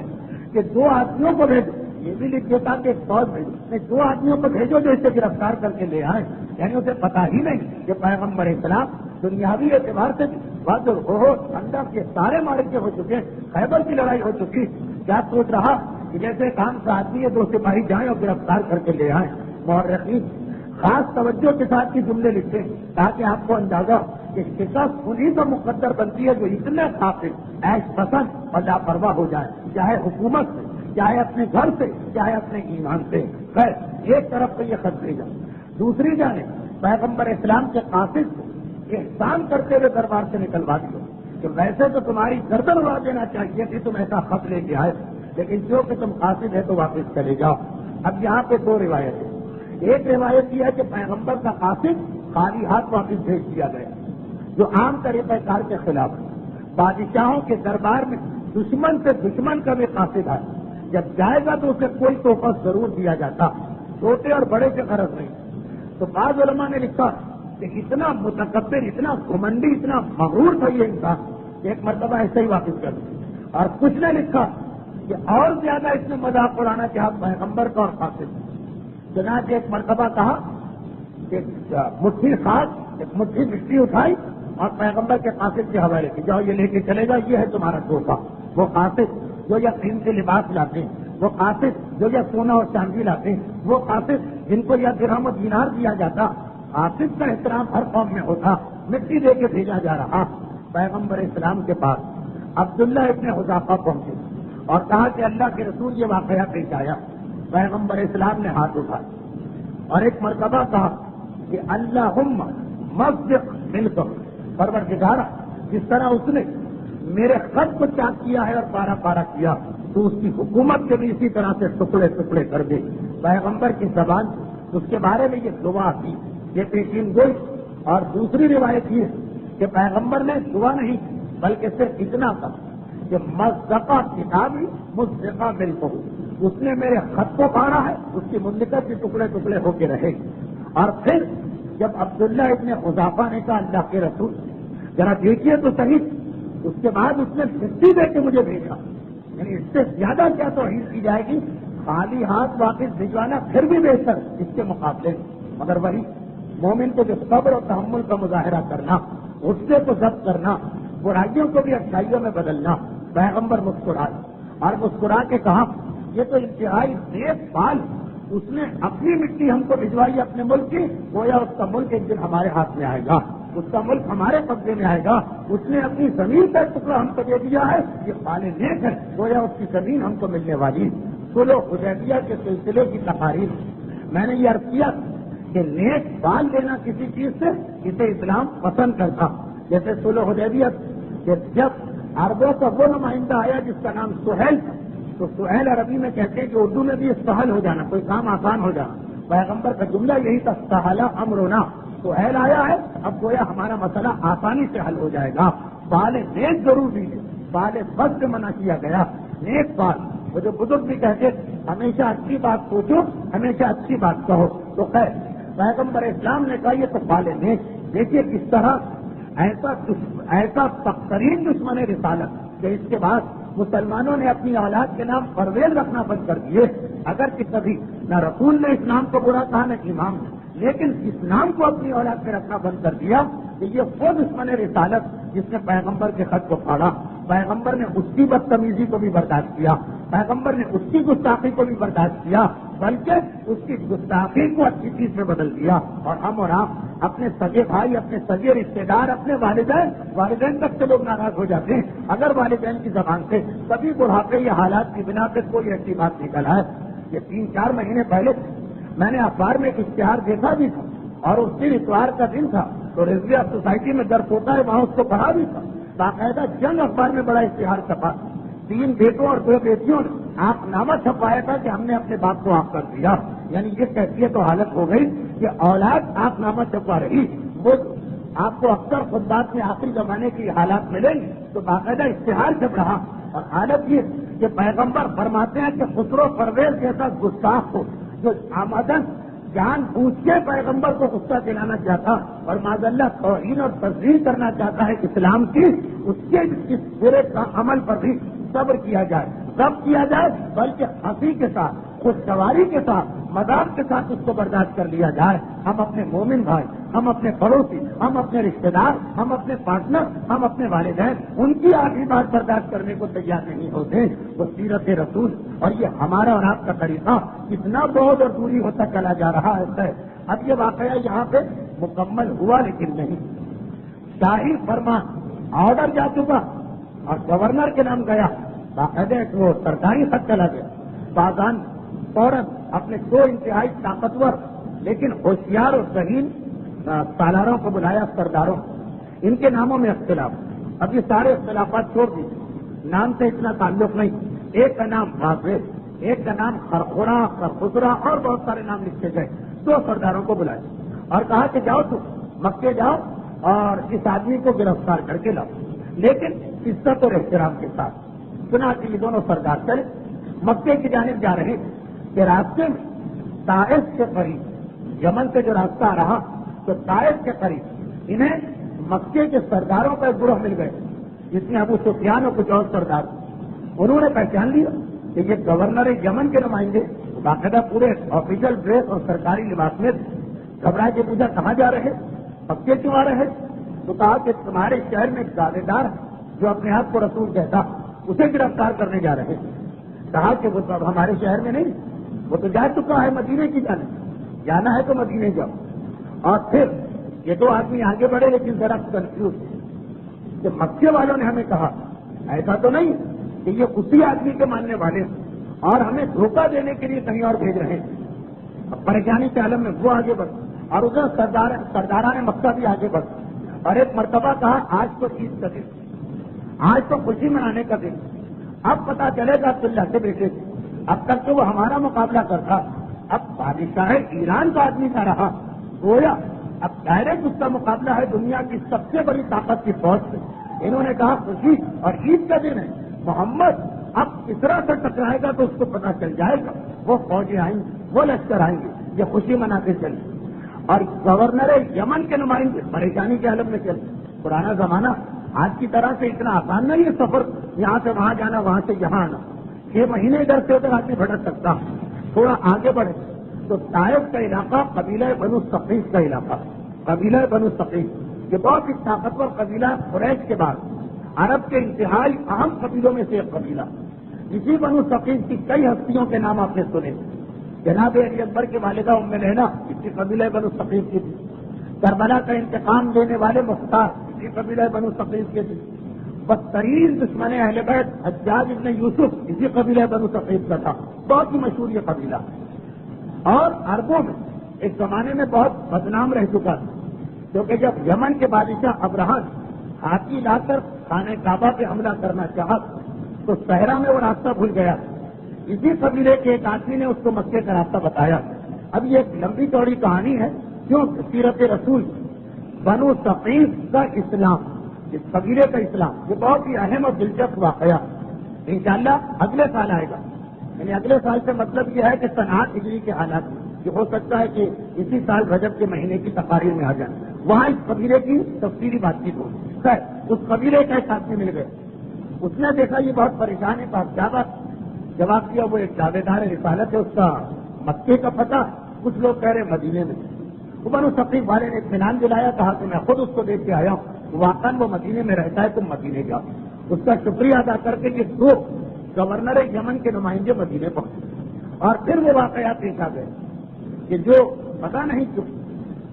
کہ 2 آدمیوں کو بھیجو. یہ بھی لکھ دیتا کہ ایک فوج بھیجو، 2 آدمیوں کو بھیجو جو اسے گرفتار کر کے لے آئے. یعنی اسے پتا ہی نہیں کہ پیغمبر اسلام دنیاوی اعتبار سے واضح ہو ٹھنڈا کے سارے مارکے ہو چکے، خیبر کی لڑائی ہو چکی. کیا سوچ رہا کہ جیسے کام کا آدمی ہے 2 سپاہی جائیں اور گرفتار کر کے لے آئیں. مورخین خاص توجہ کے ساتھ یہ جملے لکھتے ہیں تاکہ آپ کو اندازہ کہ شکست انہیں تو مقدر بنتی ہے جو اتنے قابل ایش پسند اور لاپرواہ ہو جائے، چاہے حکومت سے، چاہے اپنے گھر سے، چاہے اپنے ایمان سے. خیر ایک طرف سے یہ خط بھیجا، دوسری جانب پیغمبر اسلام کے قاصد کو احسان کرتے ہوئے دربار سے نکلوا دیا کہ ویسے تو تمہاری گردن اڑا دینا چاہیے تھی، تم ایسا خط لے کے آئے، لیکن جو کہ تم قاصد ہے تو واپس چلے جاؤ. اب یہاں پہ 2 روایتیں. ایک روایت یہ ہے کہ پیغمبر کا قاصد خالی ہاتھ واپس بھیج دیا گیا، جو عام طریقہ کار کے خلاف ہے. بادشاہوں کے دربار میں دشمن سے دشمن کا بھی قاصد ہے، جب جائے گا تو اسے کوئی تحفہ ضرور دیا جاتا، چھوٹے اور بڑے کے غرض نہیں. تو بعض علماء نے لکھا کہ اتنا متکبر، اتنا گھمنڈی، اتنا مغرور تھا یہ انسان کہ ایک مرتبہ ایسے ہی واپس کر دیا. اور کچھ نے لکھا کہ اور زیادہ اس نے مذاق اڑانا چاہا پیغمبر کا اور قاصد. چنانچہ ایک مرتبہ کہا کہ مٹھی خاص، ایک مٹھی مٹی اٹھائی اور پیغمبر کے قاصد کے حوالے کی، جاؤ یہ لے کے چلے گا، یہ ہے تمہارا تحفہ. وہ قاصد جو یا قیمتی لباس لاتے ہیں، وہ قاصد جو یا سونا اور چاندی لاتے ہیں، وہ قاصد جن کو یا درہم و دینار دیا جاتا. قاصد کا احترام ہر قوم میں ہوتا، مٹی دے کے بھیجا جا رہا. پیغمبر اسلام کے پاس عبداللہ ابن حذافہ پہنچے اور کہا کہ اللہ کے رسول یہ واقعہ پیش آیا. پیغمبر اسلام نے ہاتھ اٹھایا اور ایک مرتبہ کہا کہ اللہم مصدق ملکم، پروردگارا جس طرح اس نے میرے خط کو چاک کیا ہے اور پارا پارا کیا، تو اس کی حکومت کے بھی اسی طرح سے ٹکڑے ٹکڑے کر دے. پیغمبر کی زبان اس کے بارے میں یہ دعا کی، یہ پیشین گوئی. اور دوسری روایت یہ کہ پیغمبر نے دعا نہیں بلکہ صرف اتنا کہا کہ مصدقہ کتابی مصدقہ بالکل، اس نے میرے خط کو پڑھا ہے، اس کی مملکت کے ٹکڑے ٹکڑے ہو کے رہے. اور پھر جب عبداللہ ابن حذافہ نے کہا اللہ کے رسول ذرا دیکھیے تو صحیح، اس کے بعد اس نے چھٹی دے کے مجھے بھیجا. یعنی اس سے زیادہ کیا توحید کی جائے گی؟ خالی ہاتھ واپس بھجوانا پھر بھی بہتر اس کے مقابلے. مگر وہی مومن کو جو صبر اور تحمل کا مظاہرہ کرنا، غصے کو ضبط کرنا، برائیوں کو بھی اچھائیوں میں بدلنا. پیغمبر مسکرائے اور مسکرا کے کہا یہ تو انتہائی دیکھ بھال، اس نے اپنی مٹی ہم کو بھجوائی اپنے ملک کی، گویا اس کا ملک ایک دن ہمارے ہاتھ میں آئے گا، اس کا ملک ہمارے قبضے میں آئے گا. اس نے اپنی زمین کا ٹکڑا ہم کو دے دیا ہے، یہ فال نیک ہے، گویا اس کی زمین ہم کو ملنے والی. صلح حدیبیہ کے سلسلے کی تقاریر میں نے یہ عرض کیا کہ نیک فال لینا کسی چیز سے اسے اسلام پسند کرتا. جیسے صلح حدیبیہ کہ جب عربوں کا وہ نمائندہ آیا جس کا نام سہیل تھا، تو سہیل عربی میں کہتے ہیں کہ اردو میں بھی سہل ہو جانا، کوئی کام آسان ہو جانا. پیغمبر کا جملہ یہی تھا سہل امرنا، سہیل آیا ہے اب گویا ہمارا مسئلہ آسانی سے حل ہو جائے گا. فال نیک ضرور دیجیے، فال بد سے منع کیا گیا. نیک فال وہ جو بزرگ بھی کہتے ہمیشہ اچھی بات سوچو، ہمیشہ اچھی بات کہو. تو خیر پیغمبر اسلام نے کہا یہ تو فال نیک. دیکھیے کس طرح ایسا ترین دشمن رسالت کہ اس کے بعد مسلمانوں نے اپنی اولاد کے نام پرویز رکھنا بند کر دیے. اگر کہ کبھی نہ رسول نے اسلام کو برا کہا نہ امام نے، لیکن اسلام کو اپنی اولاد میں رکھنا بند کر دیا کہ یہ وہ دشمن رسالت جس نے پیغمبر کے خط کو پھاڑا. پیغمبر نے اس کی بدتمیزی کو بھی برداشت کیا، پیغمبر نے اس کی گستاخی کو بھی برداشت کیا، بلکہ اس کی گستاخی کو اچھی چیز میں بدل دیا. اور ہم اور آپ اپنے سگے بھائی، اپنے سگے رشتے دار، اپنے والدین تک سے لوگ ناراض ہو جاتے ہیں اگر والدین کی زبان سے کبھی بڑھاپے یا حالات کی بنا پہ کوئی ایسی بات نکل آئے. یہ 3-4 مہینے پہلے میں نے اخبار میں ایک اشتہار دیکھا بھی تھا، اور اس دن اتوار کا دن تھا تو رضویہ سوسائٹی میں درس ہوتا ہے، وہاں اس کو پڑھا بھی تھا. باقاعدہ جنگ اخبار میں بڑا اشتہار چھپا، 3 بیٹوں اور 2 بیٹیوں نے آپ نامہ چھپایا تھا کہ ہم نے اپنے باپ کو آپ کر دیا. یعنی یہ کیفیت تو حالت ہو گئی کہ اولاد آپ نامہ چھپا رہی. وہ آپ کو اکثر خطبات میں آخری زمانے کی حالات ملیں گی تو باقاعدہ اشتہار چھپ رہا. اور حالت یہ کہ پیغمبر فرماتے ہیں کہ خسرو پرویز جیسا گستاخ ہو جو آمدن جان بوجھ کے پیغمبر کو غصہ دلانا چاہتا اور معاذ اللہ توہین اور تزلیل کرنا چاہتا ہے اسلام کی، اس کے اس برے عمل پر بھی صبر کیا جائے، ضبط کیا جائے، بلکہ ہنسی کے ساتھ، خوشگواری کے ساتھ، مذاق کے ساتھ اس کو برداشت کر لیا جائے. ہم اپنے مومن بھائی، ہم اپنے پڑوسی، ہم اپنے رشتے دار، ہم اپنے پارٹنر، ہم اپنے والدین، ان کی آخری بات برداشت کرنے کو تیار نہیں ہوتے. وہ سیرت رسول اور یہ ہمارا اور آپ کا طریقہ اتنا بہت اور دوری ہوتا چلا جا رہا ہے. اب یہ واقعہ یہاں پہ مکمل ہوا لیکن نہیں. شاہی فرمان آرڈر جا چکا اور گورنر کے نام گیا، باقاعدہ وہ سرکاری خط چلا گیا. بازان فوراً اپنے 2 انتہائی طاقتور لیکن ہوشیار اور ذہین سالاروں کو بلایا، سرداروں. ان کے ناموں میں اختلاف. اب یہ سارے اختلافات چھوڑ دیجیے، نام سے اتنا تعلق نہیں. ایک کا نام بازوے، ایک کا نام خرخورا، خرخسرا اور بہت سارے نام لکھے گئے. 2 سرداروں کو بلایا اور کہا کہ جاؤ تم مکے جاؤ اور اس آدمی کو گرفتار کر کے لاؤ، لیکن عزت اور احترام کے ساتھ. سنا کہ یہ دونوں سردار چلے مکے کی جانب جا رہے کہ راستے میں طائف کے قریب، یمن سے جو راستہ رہا تو طائف کے قریب انہیں مکے کے سرداروں کا ایک گروہ مل گئے جس میں ابو سفیان اور کچھ اور سردار. انہوں نے پہچان لیا کہ یہ گورنر یمن کے نمائندے باقاعدہ پورے آفیشل ڈریس اور سرکاری لباس میں گھبرائے کے پوچھا کہاں جا رہے، مکے کیوں آ رہے؟ تو کہا کہ تمہارے شہر میں ایک دعوے دار جو اپنے آپ کو رسول کہتا اسے گرفتار کرنے جا رہے. کہا کہ وہ سب ہمارے شہر میں نہیں، وہ تو جا چکا ہے مدینے کی جانب، جانا ہے تو مدینے جاؤ. اور پھر یہ 2 آدمی آگے بڑھے لیکن ذرا کنفیوز کہ مکے والوں نے ہمیں کہا ایسا تو نہیں کہ یہ اسی آدمی کے ماننے والے اور ہمیں دھوکہ دینے کے لیے کہیں اور بھیج رہے ہیں. اب پریشانی کے عالم میں وہ آگے بڑھ اور ادھر سرداران مکہ بھی آگے بڑھ. اور ایک مرتبہ کہا آج تو عید کا دن، آج تو خوشی منانے کا دن، اب پتا چلے گا عبداللہ کے بیٹے سے. اب تک تو وہ ہمارا مقابلہ کرتا, اب بادشاہ ایران کا آدمی کا رہا گویا اب ڈائریکٹ اس کا مقابلہ ہے دنیا کی سب سے بڑی طاقت کی فوج سے. انہوں نے کہا خوشی اور عید کا دن ہے, محمد اب کسرا سے ٹکرائے گا تو اس کو پتا چل جائے گا, وہ فوجیں آئیں گی, وہ لشکر آئیں گے, یہ خوشی مناتے چلے. اور گورنر یمن کے نمائندے پریشانی کے عالم میں چلے. پرانا زمانہ آج کی طرح سے اتنا آسان نہیں ہے سفر, یہاں سے وہاں جانا, وہاں سے یہاں آنا. 6 مہینے ادھر سے ادھر آدمی بھٹک سکتا. تھوڑا آگے بڑھے تو طائف کا علاقہ قبیلہ بنو ثقیف کا علاقہ, قبیلہ بنو ثقیف یہ بہت ہی طاقتور قبیلہ قریش کے بعد عرب کے انتہائی اہم قبیلوں میں سے ایک قبیلہ. اسی بنو ثقیف کی کئی ہستیوں کے نام آپ نے سنے. جناب علی اکبر کے والدہ ام لینا اسی قبیلہ بنو ثقیف کی تھی. کربلا کا انتقام دینے والے مختار اسی قبیلہ بنو ثقیف کے تھے. بدترین دشمن اہل بیت حجاج ابن یوسف اسی قبیلہ بنو ثقیف کا تھا. بہت ہی مشہور یہ قبیلہ, اور عربوں میں ایک زمانے میں بہت بدنام رہ چکا تھا, کیونکہ جب یمن کے بادشاہ ابراہم ہاتھی لا کر خانہ کعبہ پہ حملہ کرنا چاہا تو صحرا میں وہ راستہ بھول گیا. اسی قبیلے کے ایک آدمی نے اس کو مکے کا راستہ بتایا. اب یہ ایک لمبی چوڑی کہانی ہے, کیوں سیرت رسول بنو ثقیف کا اسلام, اس قبیلے کا اسلام, یہ بہت ہی اہم اور دلچسپ واقعہ انشاءاللہ اگلے سال آئے گا. یعنی اگلے سال سے مطلب یہ ہے کہ سن 8 ہجری کے حالات میں یہ ہو سکتا ہے کہ اسی سال رجب کے مہینے کی تقاریر میں آ جائیں, وہاں اس قبیلے کی تفصیلی بات چیت ہو. خیر اس قبیلے کا ایک آدمی مل گئے, اس نے دیکھا یہ بہت پریشان ہے, پاس کیا بات. جواب دیا وہ ایک دعوے دار رسالت ہے, اس کا مکے کا پتہ, کچھ لوگ کہہ رہے مدینے میں. بنو ثقیف والے نے اطمینان دلایا, کہا کہ میں خود اس کو دیکھ کے آیا ہوں, واقعاً وہ مدینے میں رہتا ہے, تم مدینے جاؤ. اس کا شکریہ ادا کر کے یہ 2 گورنر یمن کے نمائندے مدینے پہنچے, اور پھر وہ واقعات پیش آ گئے کہ جو پتہ نہیں کیوں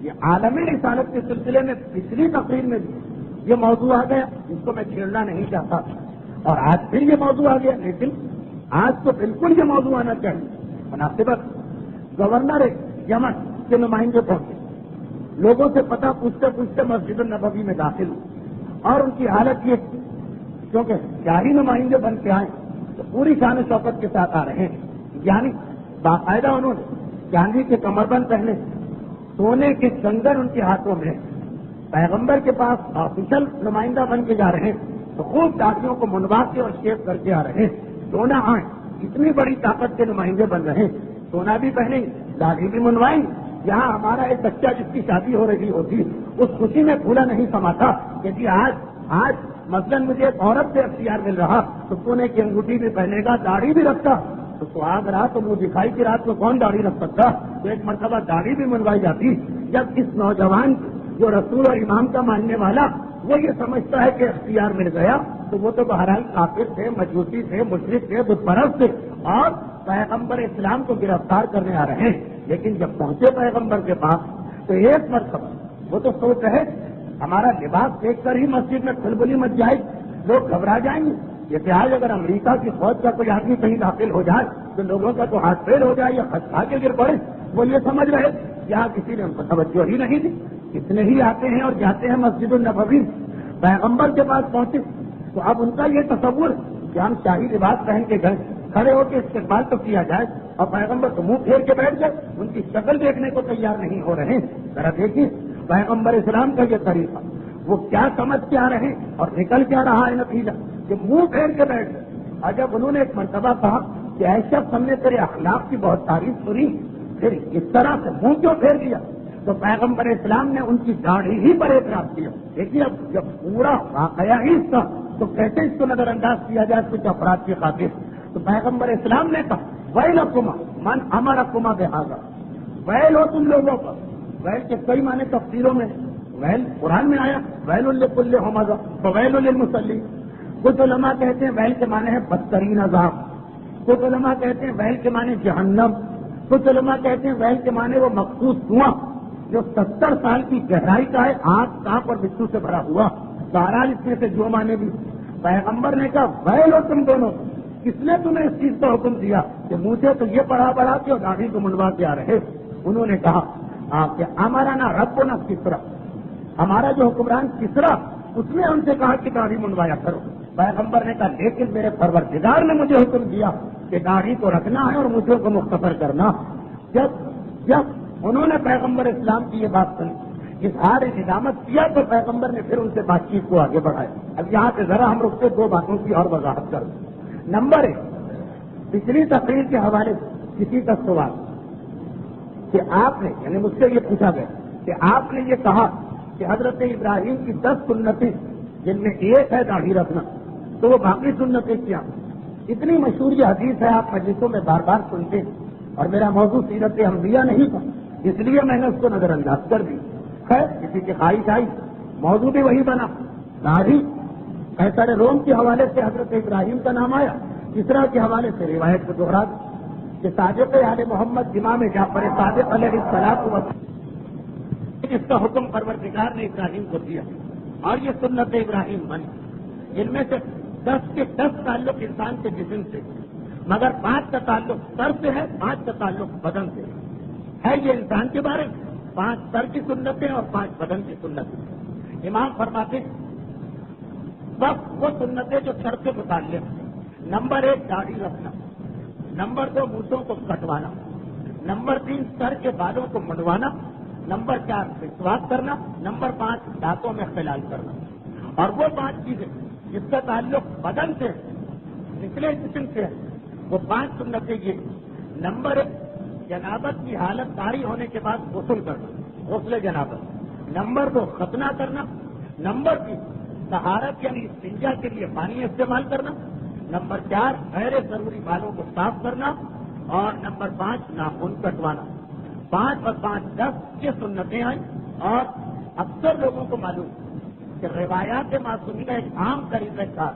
یہ عالمی رسالت کے سلسلے میں پچھلی تقریر میں بھی یہ موضوع آ گیا, جس کو میں چھیڑنا نہیں چاہتا, اور آج پھر یہ موضوع آ گیا. لیکن آج تو بالکل یہ موضوع آنا چاہیے. مناسبت گورنر یمن کے نمائندے پہنچے, لوگوں سے پتہ پوچھتے پوچھتے مسجد النبوی میں داخل ہوئے, اور ان کی حالت یہ تھی کیونکہ کیا ہی نمائندے بن کے آئے تو پوری شان و شوکت کے ساتھ آ رہے ہیں. یعنی باقاعدہ انہوں نے چاندی کے کمربند پہنے, سونے کے کنگن ان کے ہاتھوں میں, پیغمبر کے پاس آفیشل نمائندہ بن کے جا رہے ہیں تو خوب داڑھیوں کو منوا کے اور شیپ کر کے آ رہے ہیں. سونا آئیں, اتنی بڑی طاقت کے نمائندے بن رہے ہیں, سونا بھی پہنیں, داڑھی بھی منوائیں. یہاں ہمارا ایک بچہ جس کی شادی ہو رہی ہوتی اس خوشی میں پھولا نہیں سماتا کہ جی آج مثلاً مجھے ایک عورت سے اختیار مل رہا تو سونے کی انگوٹھی بھی پہنے گا, داڑھی بھی رکھتا, تو سہاگ رات تو منہ دکھائی کی رات میں کون داڑھی رکھ سکتا, تو ایک مرتبہ داڑھی بھی منوائی جاتی. جب اس نوجوان جو رسول اور امام کا ماننے والا وہ یہ سمجھتا ہے کہ اختیار مل گیا تو وہ تو بہرحال کافر تھے, مجوسی تھے, مشرک تھے, بت پرست تھے, اور پیغمبر اسلام کو گرفتار کرنے آ رہے ہیں. لیکن جب پہنچے پیغمبر کے پاس تو ایک مرتبہ وہ تو سوچ رہے ہمارا لباس دیکھ کر ہی مسجد میں کھلبلی مچ جائے, لوگ گھبرا جائیں گے. جیسے آج اگر امریکہ کی فوج کا کوئی آدمی کہیں داخل ہو جائے تو لوگوں کا تو ہاتھ فیل ہو جائے یا کھسکا کے گر پڑے. وہ یہ سمجھ رہے یہاں کسی نے ان کو توجہ ہی نہیں دی, کتنے ہی آتے ہیں اور جاتے ہیں مسجد النبوی. پیغمبر کے پاس پہنچے تو اب ان کا یہ تصور کہ ہم شاہی لباس پہن کے گئے, کھڑے ہو کے استقبال تو کیا جائے, اور پیغمبر تو منہ پھیر کے بیٹھ گئے, ان کی شکل دیکھنے کو تیار نہیں ہو رہے. ذرا دیکھیے پیغمبر اسلام کا یہ طریقہ, وہ کیا سمجھ کے آ رہے ہیں اور نکل کیا رہا ہے نتیجہ کہ منہ پھیر کے بیٹھ گئے. اور جب انہوں نے ایک مرتبہ کہا کہ ایسا شخص ہم نے تیرے اخلاق کی بہت تعریف سنی, پھر اس طرح سے منہ کیوں پھیر دیا, تو پیغمبر اسلام نے ان کی داڑھی ہی پر اعتراض کیا. دیکھیے اب جب پورا واقعہ ہی اس کا تو کیسے اس کو نظر انداز کیا جائے کچھ افراد کی خاطر. تو پیغمبر اسلام نے کہا ویلکما من امرکما بہذا, ویل ہو تم لوگوں پر. ویل کے کئی معنی تفسیروں میں, ویل قرآن میں آیا ویل لکل ہمزہ ویل للمصلی. کچھ علماء کہتے ہیں ویل کے معنی ہے بدترین عذاب, کچھ علماء کہتے ہیں ویل کے معنی جہنم, کچھ علماء کہتے ہیں ویل کے معنی وہ مخصوص کنواں جو 70 سال کی گہرائی کا ہے, آگ کانپ اور مٹی سے بھرا ہوا. بہرحال اس میں سے جو معنی بھی پیغمبر نے کہا ویل ہو تم دونوں, کس نے تمہیں اس چیز کا حکم دیا کہ مجھے تو یہ پڑھا کے اور داڑھی کو منڈوا کے آ رہے. انہوں نے کہا کہ ہمارا نہ رب نہ کسرا, ہمارا جو حکمران کسرا اس نے ہم سے کہا کہ داڑھی منڈوایا کرو. پیغمبر نے کہا لیکن میرے پروردگار نے مجھے حکم دیا کہ داڑھی کو رکھنا ہے اور مجھے کو مختصر کرنا. جب انہوں نے پیغمبر اسلام کی یہ بات سنی, اظہار ندامت کیا, تو پیغمبر نے پھر ان سے بات چیت کو آگے بڑھایا. اب یہاں سے ذرا ہم رکتے 2 باتوں کی اور وضاحت کر دیں. نمبر 1, پچھلی تقریر کے حوالے سے کسی کا سوال کہ آپ نے, یعنی مجھ سے یہ پوچھا گیا کہ آپ نے یہ کہا کہ حضرت ابراہیم کی 10 سنتیں جن میں ایک ہے داڑھی رکھنا, تو وہ باقی سنتیں کیا؟ اتنی مشہور یہ حدیث ہے, آپ مجلسوں میں بار بار سنتے ہیں, اور میرا موضوع سیرت انبیاء نہیں تھا, اس لیے میں نے اس کو نظر انداز کر دی. خیر, کسی کی خواہش آئی, موضوع بھی وہی بنا. داڑھی قیصر روم کے حوالے سے حضرت ابراہیم کا نام آیا, اسرا کے حوالے سے روایت کو دوہرا کہ صادق آل محمد امام جعفر صادق علیہ السلام اس کا حکم پروردگار نے ابراہیم کو دیا, اور یہ سنت ابراہیم بنی. ان میں سے 10 کے 10 تعلق انسان کے جسم سے, مگر 5 کا تعلق سر سے ہے, 5 کا تعلق بدن سے ہے. یہ انسان کے بارے میں 5 سر کی سنتیں اور 5 بدن کی سنتیں. امام فرماتے سب وہ سنتیں جو سر سے متعلق. نمبر 1 داڑھی رکھنا, نمبر 2 مونچھوں کو کٹوانا, نمبر 3 سر کے بالوں کو منڈوانا, نمبر 4 مسواک کرنا, نمبر 5 دانتوں میں خلال کرنا. اور وہ 5 چیزیں جس کا تعلق بدن سے, نچلے جسم سے ہے, وہ 5 سنتیں یہ. نمبر 1 جنابت کی حالت طاری ہونے کے بعد غسل کرنا, غسل جنابت. نمبر 2 ختنہ کرنا. نمبر 3 طہارت یعنی استنجا کے لیے پانی استعمال کرنا. نمبر 4 غیر ضروری بالوں کو صاف کرنا. اور نمبر 5 ناخن کٹوانا. 5 اور 5 10 یہ سنتیں آئیں. اور اکثر لوگوں کو معلوم کہ روایات معصومی کا ایک عام طریقہ تھا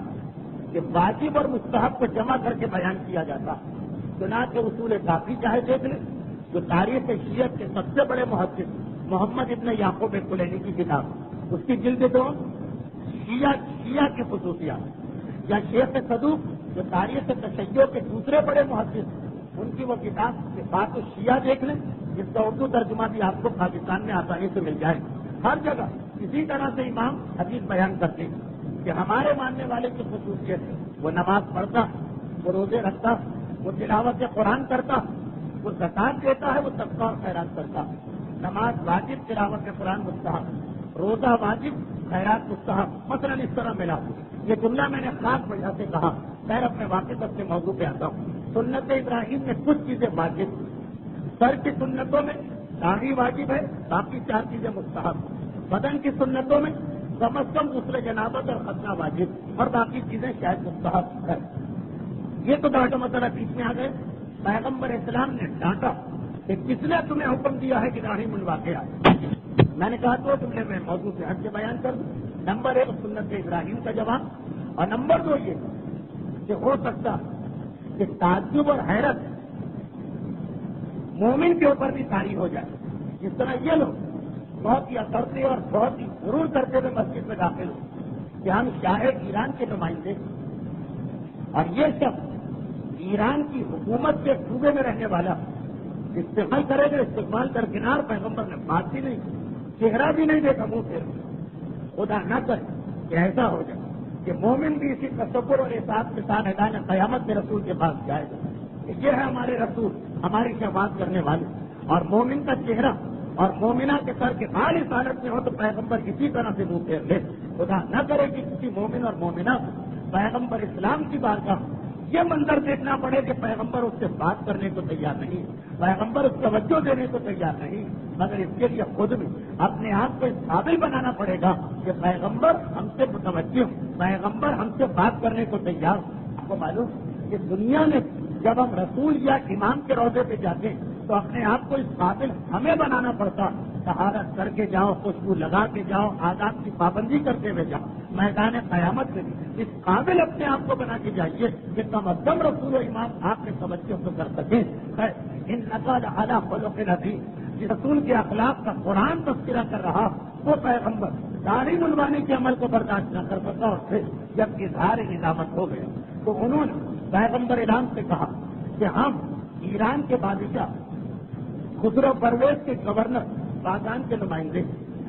کہ واجب اور مستحب کو جمع کر کے بیان کیا جاتا. چنانچہ اصول کافی چاہے دیکھ لیں, جو تاریخ شیعت کے سب سے بڑے محدث محمد ابن یعقوب کلینی کی کتاب, اس کی جلد 2 شیعہ کی خصوصیات, یا شیخ صدوق جو تاریخ تشیع کے دوسرے بڑے محدث, ان کی وہ کتاب کے بات شیعہ دیکھ لیں, جس کا اردو ترجمہ بھی آپ کو پاکستان میں آسانی سے مل جائے. ہر جگہ اسی طرح سے امام حدیث بیان کرتے ہیں کہ ہمارے ماننے والے کی خصوصیت ہے, وہ نماز پڑھتا, وہ روزے رکھتا, وہ تلاوت قرآن کرتا, وہ زکات دیتا ہے, وہ صدقہ اور خیرات کرتا. نماز واجب, تلاوت قرآن مستحب, روزہ واجب, خیرات مستحب. مثلا اس طرح ملا. یہ جملہ میں نے خاص وجہ سے کہا, خیر اپنے واقف اپنے موضوع پہ آتا ہوں. سنت ابراہیم میں کچھ چیزیں واجب. سر کی سنتوں میں داڑھی واجب ہے, باقی 4 چیزیں مستحب. بدن کی سنتوں میں کم از کم غسل جنابت اور ختنہ واجب, اور باقی چیزیں شاید مستحب ہے. یہ تو ڈانٹا مسئلہ بیچ میں آ گئے. پیغمبر اسلام نے ڈانٹا کہ کس نے تمہیں حکم دیا ہے کہ داڑھی منڈوا کے آئے. میں نے کہا تو تمہیں میں موضوع سے ہٹ کے بیان کر دوں. نمبر 1 سنت ابراہیم کا جواب, اور نمبر 2 یہ کہ ہو سکتا کہ تعجب اور حیرت مومن کے اوپر بھی طاری ہو جائے. جس طرح یہ لوگ بہت ہی اثرتے اور بہت ہی غرور کرتے ہوئے مسجد میں داخل ہو کہ ہم شاہ ایران کے نمائندے, اور یہ شخص ایران کی حکومت کے صوبے میں رہنے والا, استقبال کرے گا, استقبال درکنار, پیغمبر نے بات بھی نہیں, چہرہ بھی نہیں دیکھا منہ سے. خدا نہ کرے کہ ایسا ہو جائے کہ مومن بھی اسی تصور اور احساس کے ساتھ میدان قیامت کے رسول کے پاس جائے گا کہ یہ ہے ہمارے رسول, ہماری شفاعت کرنے والے. اور مومن کا چہرہ اور مومنہ کے سر کے بال اس حالت میں ہو تو پیغمبر اسی طرح سے منہ پھیر لے. خدا نہ کرے کہ کسی مومن اور مومنہ پیغمبر اسلام کی بارگاہ یہ منظر دیکھنا پڑے کہ پیغمبر اس سے بات کرنے کو تیار نہیں, پیغمبر اس توجہ دینے کو تیار نہیں, مگر اس کے لیے خود بھی اپنے آپ کو اس قابل بنانا پڑے گا کہ پیغمبر ہم سے متوجہ, پیغمبر ہم سے بات کرنے کو تیار. آپ کو معلوم کہ دنیا میں جب ہم رسول یا امام کے روضے پہ جاتے ہیں تو اپنے آپ کو اس قابل ہمیں بنانا پڑتا. طہارت کر کے جاؤ, خوشبو لگا کے جاؤ, آداب کی پابندی کرتے ہوئے جاؤ. میدان قیامت میں بھی اس قابل اپنے آپ کو بنا کے جائیے کہ کم از کم رسول و امام آپ کے توجہ کو کر سکیں. ان نقل اعلیٰ خلق نبی, جس رسول کے اخلاق کا قرآن تذکرہ کر رہا, وہ پیغمبر داڑھی منڈوانے کے عمل کو برداشت نہ کر سکا. اور پھر جب اظہار ندامت ہو گیا تو انہوں نے پیغمبر اعلان سے کہا کہ ہم ایران کے بادشاہ خسرو پرویز کے گورنر باغان کے نمائندے.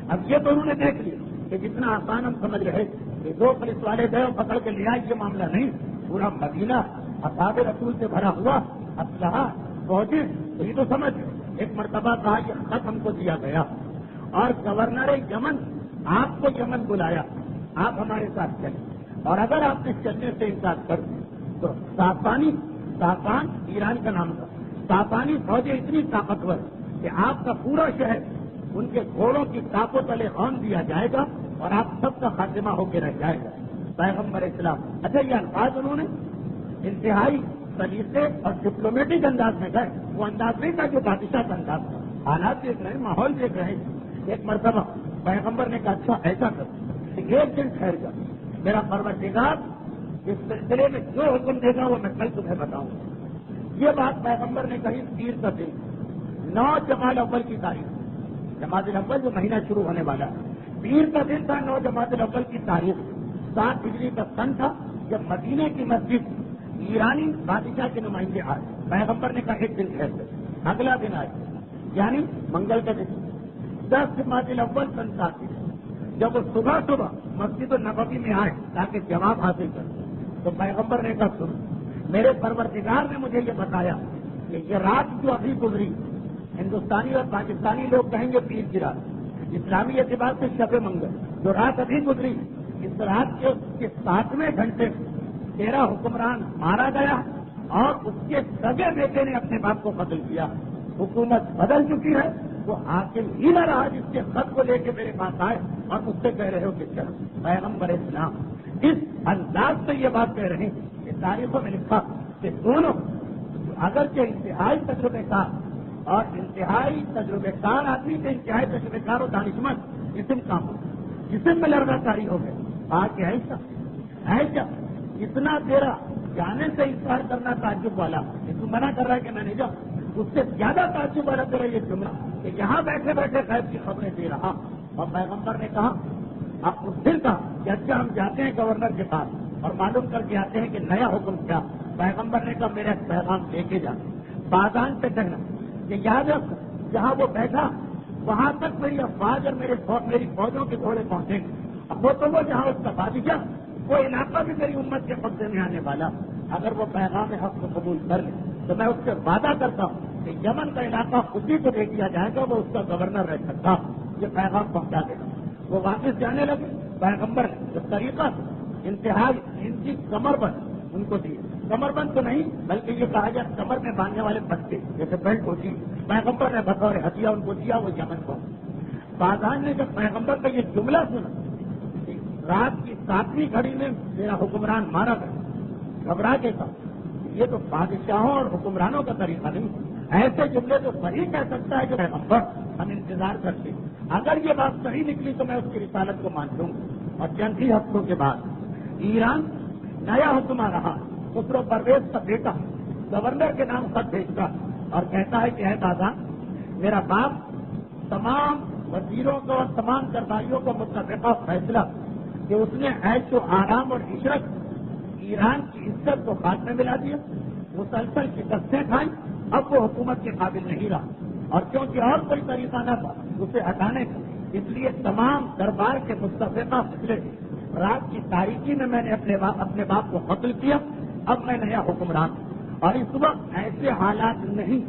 اب یہ تو انہوں نے دیکھ لیا کہ جتنا آسان ہم سمجھ رہے کہ دو پولیس والے گئے اور پکڑ کے لے آئے، یہ معاملہ نہیں. پورا مدینہ اصحاب رسول سے بھرا ہوا، اسلحہ فوجی. تو یہ تو سمجھ ایک مرتبہ کہا یہ خط ہم کو دیا گیا اور گورنر یمن آپ کو یمن بلایا، آپ ہمارے ساتھ چلیں، اور اگر آپ نے چلنے سے انکار کر تو ساپان ایران کا نام تھا، ساپانی فوجیں اتنی طاقتور کہ آپ کا پورا شہر ان کے گھوڑوں کی ٹاپوں تلے خون دیا جائے گا اور آپ سب کا خاتمہ ہو کے رہ جائے گا. پیغمبر اسلام اچھا یہ الفاظ انہوں نے انتہائی سلیقے اور ڈپلومیٹک انداز میں گئے. وہ انداز نہیں تھا جو بادشاہ کا انداز تھا. حالات دیکھ رہے ہیں، ماحول دیکھ رہے ہیں. ایک مرتبہ پیغمبر نے کہا اچھا ایسا کر، ایک دن ٹھہر جا، میرا پروردگار اس سلسلے میں جو حکم دے گا وہ میں کل تمہیں بتاؤں. یہ بات پیغمبر نے کہی پیر کا دن 9 جمادی الاول کی تاریخ. جمادی الاول جو مہینہ شروع ہونے والا ہے، پیر کا دن تھا 9 جمادی الاول کی تاریخ. 7 ہجری کا سن تھا جب مدینے کی مسجد ایرانی بادشاہ کے نمائندے آئے. پیغمبر نے کہا ایک دن ٹھہر گئے. اگلا دن آئے یعنی منگل کا دن 10 جمادی الاول سن 7 جب وہ صبح مسجد النبوی میں آئے تاکہ جواب حاصل کریں تو پیغمبر نے کہا سن، میرے پروردگار نے مجھے یہ بتایا کہ یہ رات جو ابھی گزری، ہندوستانی اور پاکستانی لوگ کہیں گے پیر کی رات، اسلامی اعتبار سے شب منگل، جو رات ابھی گزری اس رات کے 7ویں گھنٹے 13 حکمران مارا گیا اور اس کے سگے بیٹے نے اپنے باپ کو قتل کیا. حکومت بدل چکی ہے، وہ حاکم ہی نہ رہا جس کے خط کو لے کے میرے پاس آئے اور مجھ سے کہہ رہے ہو کہ چلو. پیغمبر اسلام اس انداز سے یہ بات کہہ رہے ہیں کہ تاریخوں میں لکھا کہ دونوں اگرچہ انتہائی تجربے کار اور انتہائی تجربے کار آدمی سے انتہائی تجربے کار اور دانشمند جسم کام ہو، جسم میں لڑنا کاری ہو گئے. آج ایسا اتنا تیرا جانے سے انکار کرنا تعجب والا، تو منع کر رہا ہے کہ میں نہیں جاؤں. اس سے زیادہ تعجب والا تیرا یہ جملہ کہ یہاں بیٹھے بیٹھے غیب کی خبریں دے رہا. اور پیغمبر نے کہا آپ اس دن کہا کہ اچھا ہم جاتے ہیں گورنر کے پاس اور معلوم کر کے آتے ہیں کہ نیا حکم کیا. پیغمبر نے کہا میرا پیغام لے کے جا، بازان سے کہنا کہ یاد رکھ جہاں وہ بیٹھا وہاں تک میری افواج اور میری فوجوں کے گھوڑے پہنچیں گے. اب وہ تو وہ جہاں اس کا بادشاہ، وہ علاقہ بھی میری امت کے قبضے میں آنے والا. اگر وہ پیغام حق کو قبول کر لے تو میں اس سے وعدہ کرتا ہوں کہ یمن کا علاقہ خود ہی کو دے دیا جائے گا، وہ اس کا گورنر رہ سکتا. یہ پیغام پہنچا دے گا. وہ واپس جانے لگے. پیغمبر نے جو طریقہ انتہائی ان کی کمر بند ان کو دی، کمر بند تو نہیں بلکہ یہ کہا جائے کمر میں باندھنے والے پٹے جیسے بیلٹ ہوتی، پیغمبر نے بطور ہتھیار ان کو دیا. وہ یمن کو بادان نے جب پیغمبر کا یہ جملہ سنا، رات کی 7ویں گھڑی میں میرا حکمران مارا گیا، گھبرا کے تھا. یہ تو بادشاہوں اور حکمرانوں کا طریقہ نہیں. ایسے جملے تو صحیح کہہ سکتا ہے کہ پیغمبر ہم انتظار کرتے. اگر یہ بات صحیح نکلی تو میں اس کی رسالت کو مان لوں. اور چند ہی ہفتوں کے بعد ایران نیا حکم آ رہا. خسرو پرویز کا بیٹا گورنر کے نام خط بھیجتا اور کہتا ہے کہ اے دادا، میرا باپ تمام وزیروں کو اور تمام درباریوں کو متفقہ فیصلہ کہ اس نے عیش و آرام اور عشرت ایران کی عزت کو خاک میں ملا دیا، مسلسل شکستیں کھائیں، اب وہ حکومت کے قابل نہیں رہا. اور کیونکہ اور کوئی طریقہ نہ تھا اسے ہٹانے کا، اس لیے تمام دربار کے متفقہ فیصلے رات کی تاریکی میں نے اپنے باپ کو قتل کیا. اب میں نیا حکمران ہوں اور اس وقت ایسے حالات نہیں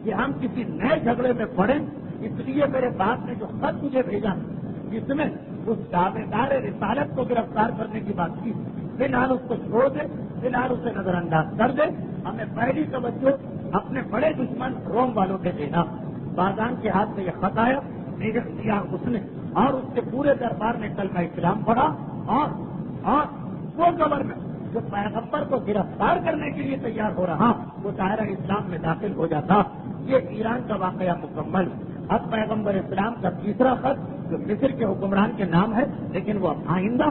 کہ ہم کسی نئے جھگڑے میں پڑیں. اس لیے میرے باپ نے جو خط مجھے بھیجا جس میں اس دعوے دار رسالت کو گرفتار کرنے کی بات کی، فی الحال اس کو چھوڑ دے، فی الحال اسے نظر انداز کر دے. ہمیں پہلی توجہ اپنے بڑے دشمن روم والوں کے دینا. بازان کے ہاتھ سے یہ خط آیا، نگہ کیا اس نے اور اس کے پورے دربار نے کلمہ اسلام پڑھا. اور وہ گورنر جو پیغمبر کو گرفتار کرنے کے لیے تیار ہو رہا وہ دائرہ اسلام میں داخل ہو جاتا. یہ ایران کا واقعہ مکمل. اب پیغمبر اسلام کا تیسرا خط جو مصر کے حکمران کے نام ہے لیکن وہ آئندہ،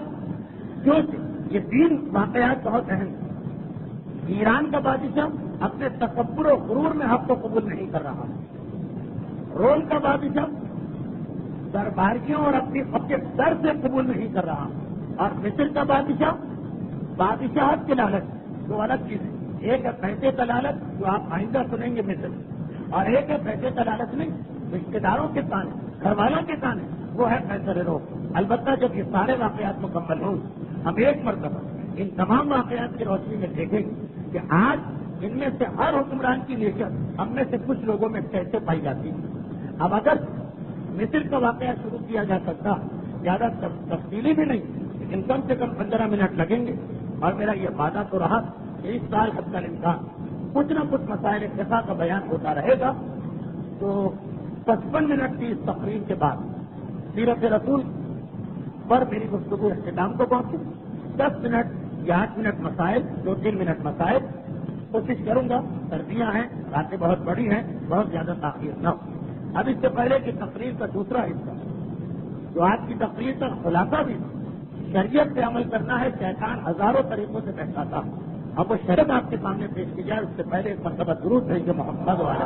کیونکہ یہ 3 واقعات بہت اہم ہیں. ایران کا بادشاہ اپنے تکبر و غرور میں حق کو قبول نہیں کر رہا. روم کا بادشاہ درباریوں اور اپنے در سے قبول نہیں کر رہا. اور مصر کا بادشاہ بادشاہت کی لالچ، دو الگ چیزیں. ایک ہے پیسے کا لالچ جو آپ آئندہ سنیں گے مصر، اور ایک ہے پیسے کا لالچ نہیں، رشتے داروں کے تانے، گھر والوں کے تانے، وہ ہے فیصل روم. البتہ جب یہ سارے واقعات مکمل ہوں ہم ایک مرتبہ ان تمام واقعات کی روشنی میں دیکھیں گے کہ آج ان میں سے ہر حکمران کی نیچر ہم میں سے کچھ لوگوں میں کیسے پائی جاتی ہے۔ اب اگر مصر کا واقعہ شروع کیا جا سکتا، زیادہ تفصیلی بھی نہیں، لیکن کم سے کم 15 منٹ لگیں گے، اور میرا یہ وعدہ تو رہا کہ اس سال حد تک انسان کچھ نہ کچھ مسائل فقہ کا بیان ہوتا رہے گا۔ تو 55 منٹ کی اس تقریر کے بعد سیرت رسول پر میری گفتگو اختتام کو پہنچی۔ 10 منٹ یا 8 منٹ مسائل، 2-3 منٹ مسائل کوشش کروں گا، سردیاں ہیں، راتیں بہت بڑی ہیں، بہت زیادہ تاخیر نہ ہو۔ اب اس سے پہلے کہ تقریر کا دوسرا حصہ جو آج کی تقریر کا خلاصہ بھی شریعت پہ عمل کرنا ہے، شیطان ہزاروں طریقوں سے بہتاتا، اب وہ شریعت آپ کے سامنے پیش کی جائے، اس سے پہلے ایک مرتبہ درود بھیجیے محمد والے۔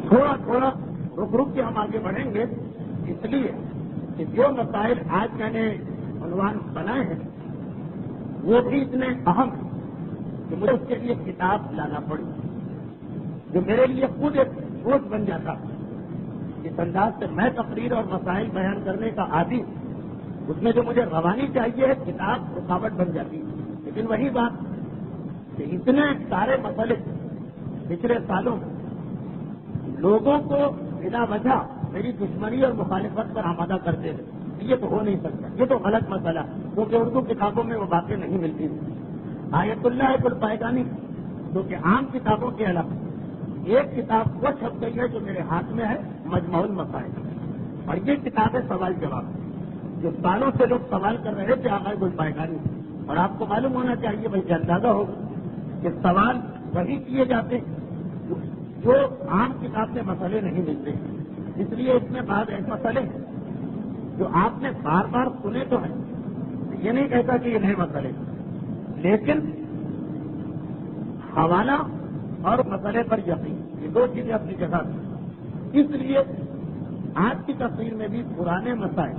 تھوڑا تھوڑا رک کے ہم آگے بڑھیں گے، اس لیے کہ جو مسائل آج میں نے عنوان بنائے ہیں وہ بھی اتنے اہم ہیں کہ مجھے اس کے لیے کتاب لانا پڑی، جو میرے لیے خود ایک بوجھ بن جاتا۔ اس انداز سے میں تقریر اور مسائل بیان کرنے کا عادی ہوں، اس میں جو مجھے روانی چاہیے ہے کتاب رکاوٹ بن جاتی ہے۔ لیکن وہی بات کہ اتنے سارے مسئلے پچھلے سالوں میں لوگوں کو بلا وجہ میری دشمنی اور مخالفت پر آمادہ کرتے ہیں، یہ تو ہو نہیں سکتا، یہ تو غلط مسئلہ، کیونکہ اردو کتابوں میں وہ باتیں نہیں ملتی۔ آیت اللہ البیگانی جو کہ عام کتابوں کے علاوہ ایک کتاب وہ چھپ گئی ہے جو میرے ہاتھ میں ہے، مجموع المسائل، اور یہ کتاب ہے سوال جواب، جو سالوں سے لوگ سوال کر رہے تھے آغاز البیگانی، اور آپ کو معلوم ہونا چاہیے، بھائی اندازہ ہوگا کہ سوال وہی کیے جاتے ہیں جو عام کتاب میں مسئلے نہیں ملتے، اس لیے اس میں بعض ایسے مسئلے ہیں جو آپ نے بار بار سنے تو ہیں، یہ نہیں کہتا کہ یہ نئے مسئلے، لیکن حوالہ اور مسئلے پر یقین، یہ دو چیزیں اپنی جگہ ہیں۔ اس لیے آج کی تفصیل میں بھی پرانے مسائل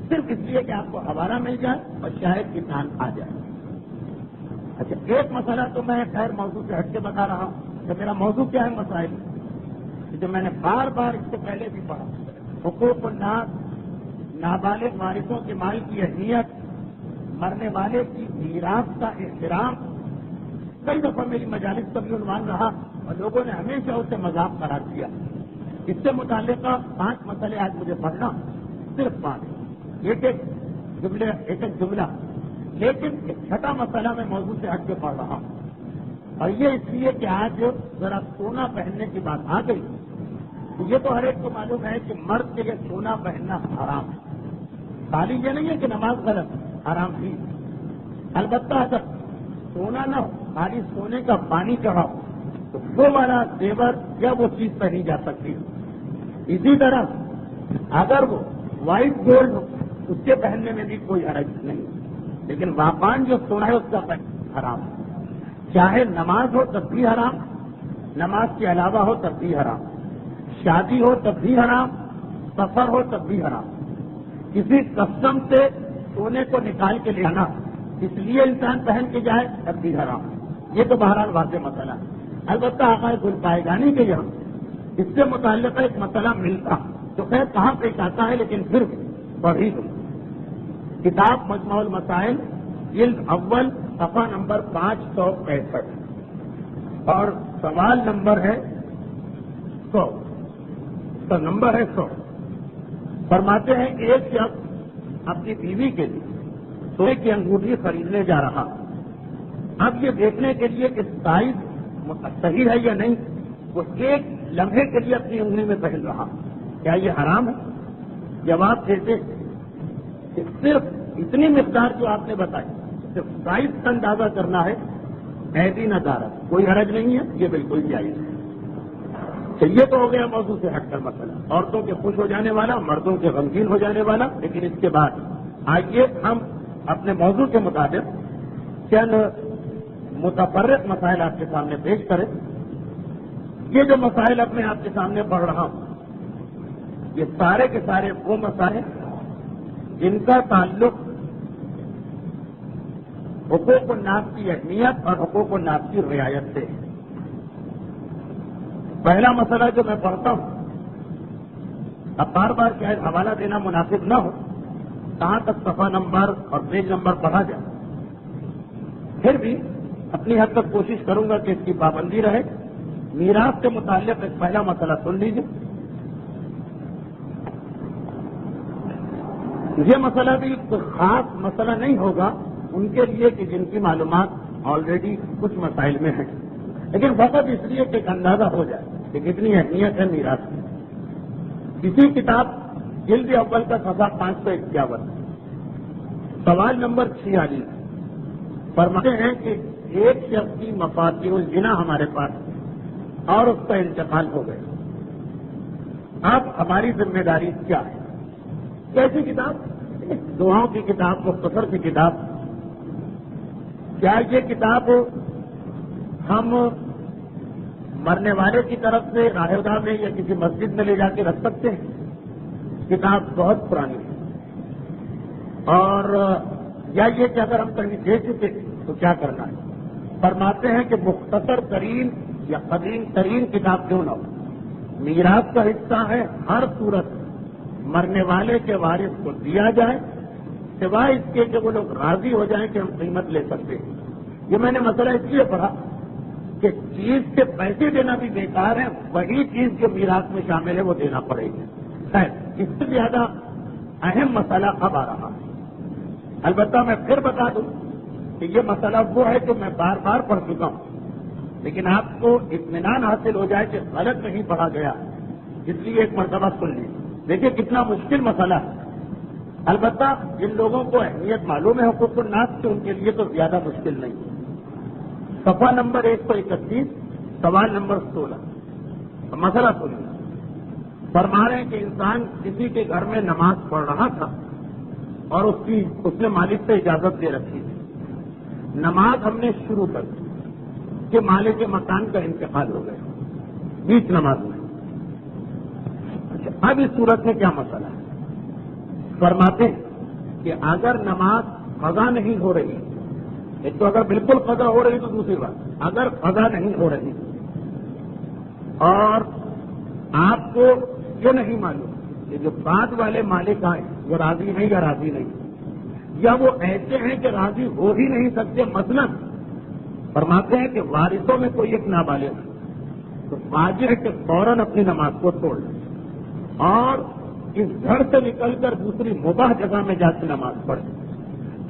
صرف اس لیے کہ آپ کو حوالہ مل جائے اور شاید امتحان آ جائے۔ اچھا، ایک مسئلہ تو میں خیر موضوع سے ہٹ کے بتا رہا ہوں کہ میرا موضوع کیا ہے، مسائل جو میں نے بار بار اس سے پہلے بھی پڑھا، حقوق الناس، نابالغ وارثوں کے مال کی اہمیت، مرنے والے کی میراث کا احترام، کئی دفعہ میری مجالس کا بھی عنوان رہا اور لوگوں نے ہمیشہ اسے مذاق قرار دیا۔ اس سے متعلقہ 5 مسئلے آج مجھے پڑھنا، صرف 5، ایک جملہ، لیکن ایک چھٹا مسئلہ میں موضوع سے ہٹ کے پڑھ رہا ہوں، اور یہ اس لیے کہ آج ذرا سونا پہننے کی بات آ گئی، تو یہ تو ہر ایک کو معلوم ہے کہ مرد کے لیے سونا پہننا حرام ہے، خالی یہ نہیں ہے کہ نماز غلط، حرام بھی، البتہ اگر سونا نہ ہو، خالی سونے کا پانی چڑھاؤ تو وہ والا زیور یا وہ چیز پہنی جا سکتی ہے۔ اسی طرح اگر وہ وائٹ گولڈ ہو اس کے پہننے میں بھی کوئی حرج نہیں، لیکن واپان جو سونا ہے اس کا پہننا حرام ہے، چاہے نماز ہو تب بھی حرام، نماز کے علاوہ ہو تب بھی حرام، شادی ہو تب بھی حرام، سفر ہو تب بھی حرام، کسی قسم سے سونے کو نکال کے لے آنا اس لیے انسان پہن کے جائے تب بھی حرام، یہ تو بہرحال واضح مسئلہ ہے۔ البتہ عقائد البیگانی کے یہاں اس سے متعلقہ ایک مسئلہ ملتا تو خیر کہاں پیش آتا ہے، لیکن پھر بھی پڑھی دوں۔ کتاب مجموع المسائل، جلد اول، صفحہ نمبر 565 اور سوال نمبر ہے 100، اس کا نمبر ہے 100۔ فرماتے ہیں ایک شخص اپنی بیوی کے لیے سونے کی انگوٹھی خریدنے جا رہا، اب یہ دیکھنے کے لیے کہ سائز صحیح ہے یا نہیں، وہ ایک لمحے کے لیے اپنی انگلی میں پہن رہا، کیا یہ حرام ہے؟ جواب دیتے کہ صرف اتنی مقدار جو آپ نے بتائی، صرف سائز کا اندازہ کرنا ہے، عیبی نہ دارا، کوئی حرج نہیں ہے، یہ بالکل جائز ہے۔ یہ تو ہو گیا موضوع سے ہٹ کر مسئلہ، عورتوں کے خوش ہو جانے والا، مردوں کے غمگین ہو جانے والا، لیکن اس کے بعد آئیے ہم اپنے موضوع کے مطابق چند متفرق مسائل آپ کے سامنے پیش کریں۔ یہ جو مسائل اب میں آپ کے سامنے پڑھ رہا ہوں، یہ سارے کے سارے وہ مسائل جن کا تعلق حقوق الناس کی اہمیت اور حقوق الناس کی رعایت سے ہے۔ پہلا مسئلہ جو میں پڑھتا ہوں اب بار بار شاید حوالہ دینا مناسب نہ ہو، کہاں تک صفحہ نمبر اور پیج نمبر پڑھا جائے، پھر بھی اپنی حد تک کوشش کروں گا کہ اس کی پابندی رہے۔ میراث سے متعلق ایک پہلا مسئلہ سن لیجیے۔ یہ مسئلہ بھی کوئی خاص مسئلہ نہیں ہوگا ان کے لیے کہ جن کی معلومات آلریڈی کچھ مسائل میں ہیں، لیکن فقط اس لیے کہ ایک اندازہ ہو جائے کہ کتنی اہمیت ہے میراث کی۔ اسی کتاب جلد اول کا صفحہ 551 سوال نمبر 46 فرماتے ہیں کہ ایک شخص کی مفاتیح الجنا ہمارے پاس اور اس کا انتقال ہو گیا، اب ہماری ذمہ داری کیا ہے؟ کیسی کتاب؟ دعاؤں کی کتاب، مختصر کی کتاب۔ کیا یہ کتاب ہم مرنے والے کی طرف سے راہگاہ میں یا کسی مسجد میں لے جا کے رکھ سکتے ہیں؟ کتاب بہت پرانی ہے، اور یا یہ کہ اگر ہم کہیں دے چکے تو کیا کرنا ہے؟ فرماتے ہیں کہ مختصر ترین یا قدیم ترین کتاب کیوں نہ ہو، میراث کا حصہ ہے، ہر صورت مرنے والے کے وارث کو دیا جائے، سوائے اس کے کہ وہ لوگ راضی ہو جائیں کہ ہم قیمت لے سکتے ہیں۔ یہ میں نے مسئلہ اس لیے پڑھا کہ چیز کے پیسے دینا بھی بیکار ہے، وہی چیز جو میراث میں شامل ہے وہ دینا پڑے گی۔ اس سے زیادہ اہم مسئلہ اب آ رہا ہے۔ البتہ میں پھر بتا دوں کہ یہ مسئلہ وہ ہے جو میں بار بار پڑھ چکا ہوں، لیکن آپ کو اطمینان حاصل ہو جائے کہ غلط نہیں پڑھا گیا، اس لیے ایک مرتبہ سن لیجیے۔ دیکھیے کتنا مشکل مسئلہ ہے، البتہ جن لوگوں کو اہمیت معلوم ہے حقوق الناس کی ان کے لیے تو زیادہ مشکل نہیں۔ صفحہ نمبر 131 سوال نمبر 16 مسئلہ سنیے۔ فرما رہے ہیں کہ انسان کسی کے گھر میں نماز پڑھ رہا تھا اور اس نے مالک سے اجازت دے رکھی تھی، نماز ہم نے شروع کر دی کہ مالک کے مکان کا انتقال ہو گیا بیچ نماز میں۔ اب اس صورت میں کیا مسئلہ ہے؟ فرماتے ہیں کہ اگر نماز قضا نہیں ہو رہی، ایک تو اگر بالکل قضا ہو رہی تو دوسری بات، اگر قضا نہیں ہو رہی اور آپ کو یہ نہیں معلوم کہ جو بعد والے مالک آئے وہ راضی ہیں یا راضی نہیں، یا وہ ایسے ہیں کہ راضی ہو ہی نہیں سکتے، مثلا فرماتے ہیں کہ وارثوں میں کوئی ایک نابالغ ہے تو واجب ہے کہ فوراً اپنی نماز کو توڑ لیں اور اس گھر سے نکل کر دوسری مباح جگہ میں جا کے نماز پڑھیں۔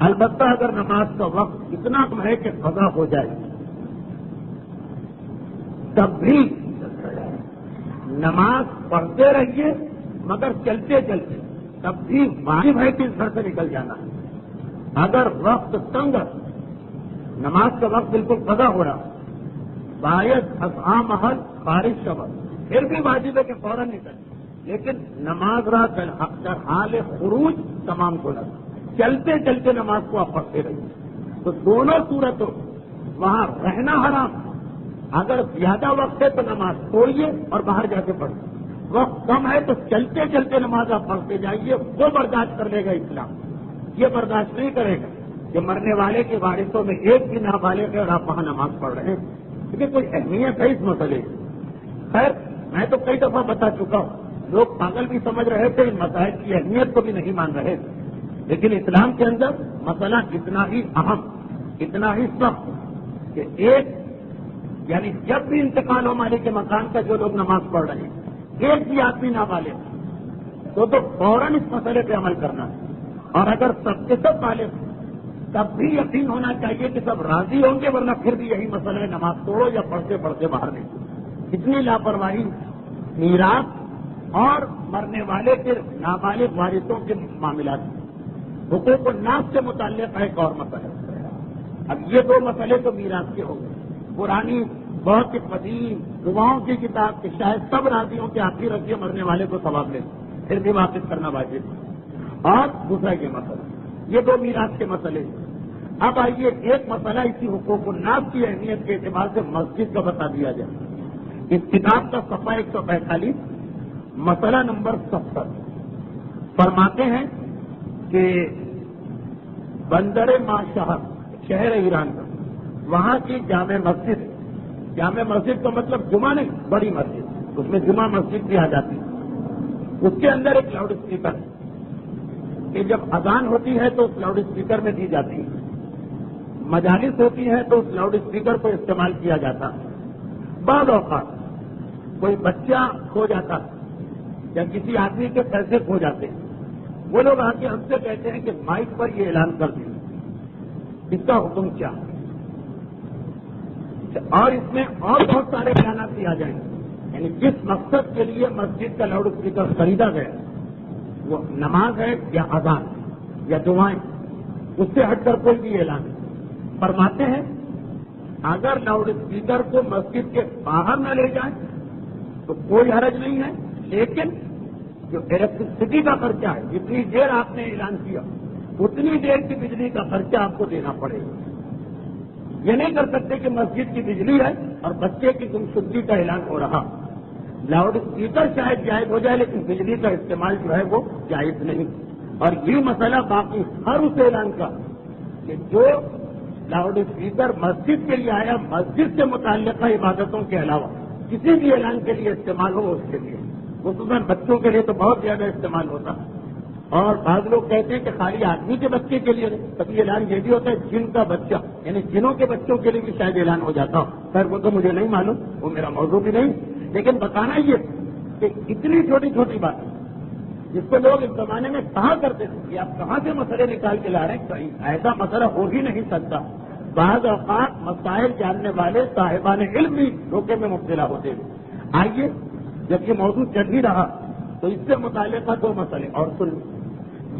البتہ اگر نماز کا وقت اتنا کم ہے کہ قضا ہو جائے تب بھی نماز پڑھتے رہیے، مگر چلتے چلتے، تب بھی واجب ہے کہ اس گھر سے نکل جانا ہے۔ اگر وقت تنگ، نماز کا وقت بالکل قضا ہو رہا، باعث ازعاں محل خارج شبر، پھر بھی واجب ہے کہ فوراً نکل، لیکن نماز رات در حال خروج تمام کو لگا، چلتے چلتے نماز کو آپ پڑھتے رہیے۔ تو دونوں صورتوں وہاں رہنا حرام، اگر زیادہ وقت ہے تو نماز چھوڑیے اور باہر جا کے پڑھیے، وقت کم ہے تو چلتے چلتے نماز آپ پڑھتے جائیے، وہ برداشت کر لے گا اسلام۔ یہ برداشت نہیں کرے گا کہ مرنے والے کے وارثوں میں ایک بھی نابالغ ہے اور آپ وہاں نماز پڑھ رہے ہیں، کیونکہ کوئی اہمیت ہے اس مسئلے کی۔ خیر میں تو کئی دفعہ بتا چکا ہوں، لوگ پاگل بھی سمجھ رہے تھے، ان مسائل کی اہمیت کو بھی نہیں مان رہے تھے، لیکن اسلام کے اندر مسئلہ اتنا ہی اہم، اتنا ہی سخت کہ ایک یعنی جب بھی انتقال ہو مالک کے مکان کا جو لوگ نماز پڑھ رہے ہیں، ایک بھی آدمی نابالغ تو فوراً اس مسئلے پہ عمل کرنا ہے، اور اگر سب کے سب بالغ تب بھی یقین ہونا چاہیے کہ سب راضی ہوں گے، ورنہ پھر بھی یہی مسئلہ ہے، نماز توڑو یا پڑھتے پڑھتے باہر نکلو۔ اتنی لاپرواہی میراث اور مرنے والے کے نابالغ وارثوں کے معاملات، حقوق الناس سے متعلق ہے ایک اور مسئلہ۔ اب یہ دو مسئلے تو میراث کے ہو گئے، پرانی بہت ہی قدیم دعاؤں کی کتاب کے شاید سب راضی ہوں کہ آپ ہی رکھیے، مرنے والے کو ثواب لیں، پھر بھی واپس کرنا واجب۔ اور دوسرا یہ مسئلہ، یہ دو میراث کے مسئلے۔ اب آئیے ایک مسئلہ اسی حقوق الناس کی اہمیت کے اعتبار سے مسجد کا بتا دیا جائے۔ اس کتاب کا صفحہ 145 مسئلہ نمبر 70 فرماتے ہیں کہ بندر ماں شہر ایران کا وہاں کی جامع مسجد کا مطلب جمعہ نہیں، بڑی مسجد، اس میں جمعہ مسجد بھی آ جاتی ہے، اس کے اندر ایک لاؤڈ اسپیکر ہے کہ جب اذان ہوتی ہے تو اس لاؤڈ اسپیکر میں دی جاتی ہے، مجالس ہوتی ہے تو اس لاؤڈ اسپیکر کو استعمال کیا جاتا ہے۔ بعض اوقات کوئی بچہ کھو جاتا یا کسی آدمی کے پیسے کھو جاتے، وہ لوگ آ کے ہم سے کہتے ہیں کہ مائک پر یہ اعلان کر دیں، اس کا حکم کیا؟ اور اس میں اور بہت سارے اعلانات دیا جائیں، یعنی جس مقصد کے لیے مسجد کا لاؤڈ اسپیکر خریدا گیا، وہ نماز ہے یا اذان یا دعائیں، اس سے ہٹ کر کوئی بھی اعلان فرماتے ہیں اگر لاؤڈ اسپیکر کو مسجد کے باہر نہ لے جائیں تو کوئی حرج نہیں ہے، لیکن جو الیکٹریسٹی کا خرچہ ہے، جتنی دیر آپ نے اعلان کیا اتنی دیر کی بجلی کا خرچہ آپ کو دینا پڑے گا۔ یہ نہیں کر سکتے کہ مسجد کی بجلی ہے اور بچے کی گمشدگی کا اعلان ہو رہا، لاؤڈ اسپیکر شاید جائز ہو جائے لیکن بجلی کا استعمال جو ہے وہ جائز نہیں۔ اور یہ مسئلہ باقی ہر اس اعلان کا کہ جو لاؤڈ اسپیکر مسجد کے لیے آیا، مسجد سے متعلقہ عبادتوں کے علاوہ کسی بھی اعلان کے لیے استعمال ہو، اس کے لیے خصوصاً بچوں کے لیے تو بہت زیادہ استعمال ہوتا ہے۔ اور بعض لوگ کہتے ہیں کہ خالی آدمی کے بچے کے لیے نہیں، کبھی اعلان یہ بھی ہوتا ہے جن کا بچہ، یعنی جنوں کے بچوں کے لیے بھی شاید اعلان ہو جاتا ہو۔ خیر وہ تو مجھے نہیں معلوم، وہ میرا موضوع بھی نہیں، لیکن بتانا یہ کہ اتنی چھوٹی چھوٹی بات جس کو لوگ اس زمانے میں کہا کرتے تھے کہ آپ کہاں سے مسئلے نکال کے لا رہے ہیں، کہیں ایسا مسئلہ ہو ہی نہیں سکتا۔ بعض اوقات مسائل جاننے والے صاحبان علم بھی دھوکے میں مبتلا ہوتے ہیں۔ آئیے جب یہ موضوع چل ہی رہا تو اس سے متعلقہ دو مسئلے اور سن،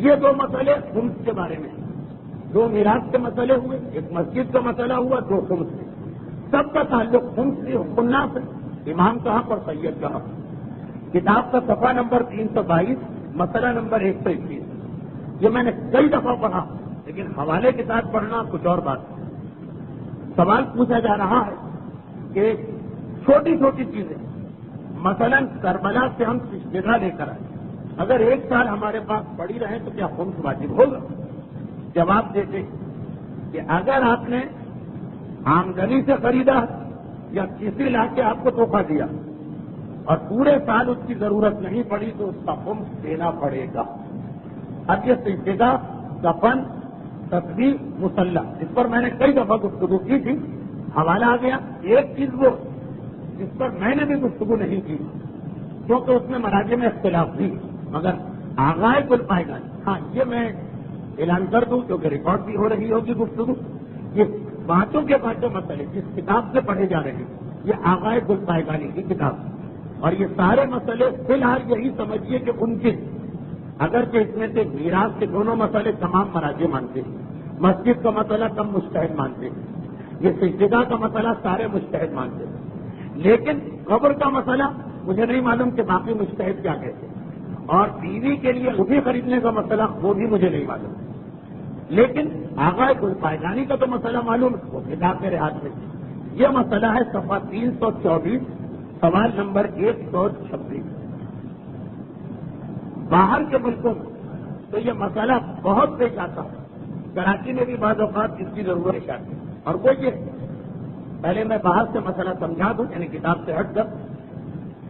یہ دو مسئلے خمس کے بارے میں، دو میراث کے مسئلے ہوئے، ایک مسجد کا مسئلہ ہوا، دو خمس کے، سب کا تعلق خمس سے حکم الناس سے، امام کا حق اور سید کا حق۔ کتاب کا صفحہ نمبر 322، مسئلہ نمبر 121۔ یہ میں نے کئی دفعہ پڑھا لیکن حوالے کے ساتھ پڑھنا کچھ اور بات ہے۔ سوال پوچھا جا رہا ہے کہ چھوٹی چھوٹی چیزیں، مثلا کربلا سے ہم جگہ لے کر آئے، اگر ایک سال ہمارے پاس پڑی رہے تو کیا خمس واجب ہوگا؟ جواب دیتے کہ اگر آپ نے آمدنی سے خریدا یا کسی لا کے آپ کو تحفہ دیا اور پورے سال اس کی ضرورت نہیں پڑی تو اس کا خمس دینا پڑے گا۔ اب یہ جگہ، کفن، تصویر، مسلح، اس پر میں نے کئی دفعہ گفتگو کی تھی، حوالہ آ گیا۔ ایک چیز وہ جس پر میں نے بھی گفتگو نہیں کی کیونکہ اس میں مراجع میں اختلاف تھی، مگر آغائے گل پائے گا، ہاں یہ میں اعلان کر دوں کیونکہ ریکارڈ بھی ہو رہی ہوگی گفتگو، یہ پانچوں کے پانچوں مسئلے جس کتاب سے پڑھے جا رہے ہیں یہ آغائے گل پائے گانی کی کتاب، اور یہ سارے مسئلے فی الحال یہی سمجھیے کہ ان کے، اگرچہ اس میں سے میراث کے دونوں مسئلے تمام مراجع مانتے ہیں، مسجد کا مسئلہ کم مجتہد مانتے ہیں، یہ سجدہ کا مسئلہ سارے مجتہد مانتے ہیں، لیکن قبر کا مسئلہ مجھے نہیں معلوم کہ باقی مجتہد کیا کہتے ہیں، اور بیوی کے لیے اٹھی خریدنے کا مسئلہ وہ بھی مجھے نہیں معلوم، لیکن آغائے گل پائیدانی کا تو مسئلہ معلوم ہے، وہ کتاب میرے ہاتھ میں۔ یہ مسئلہ ہے صفحہ 324، سوال نمبر 126۔ باہر کے ملکوں میں تو یہ مسئلہ بہت پیش آتا ہے، کراچی میں بھی بعض اوقات اس کی ضرورت پیش آتی ہے، اور وہ یہ پہلے میں باہر سے مسئلہ سمجھا دوں، یعنی کتاب سے ہٹ کر،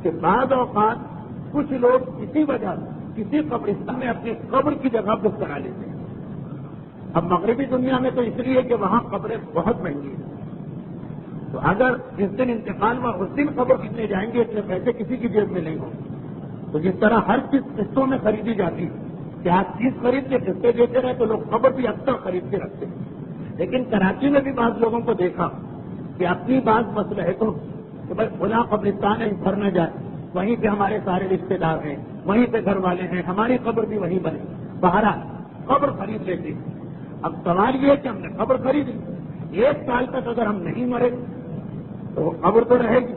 کہ بعض اوقات کچھ لوگ کسی وجہ سے کسی قبرستان میں اپنی قبر کی جگہ بک کرا لیتے ہیں۔ اب مغربی دنیا میں تو اس لیے کہ وہاں قبریں بہت مہنگی ہیں، تو اگر جس دن انتقال ہوا اس دن قبر کتنے جائیں گے، اتنے پیسے کسی کی جیب میں نہیں ہوں گے، تو جس طرح ہر چیز قسطوں میں خریدی جاتی ہے کہ آپ چیز خرید کے قسطیں دیتے رہے تو لوگ قبر بھی اکثر خرید کے رکھتے ہیں۔ لیکن کراچی میں بھی بعض لوگوں کو دیکھا کہ اپنی بعض مصلحتوں کہ بھائی کھلا قبرستان ہے بھر نہ جائے، وہیں پہ ہمارے سارے رشتے دار ہیں، وہیں پہ گھر والے ہیں، ہماری قبر بھی وہیں بنے، بہرحال قبر خرید لیتے ہیں۔ اب سوال یہ ہے کہ ہم نے قبر خریدی، 1 سال تک اگر ہم نہیں مرے تو قبر تو رہے گی،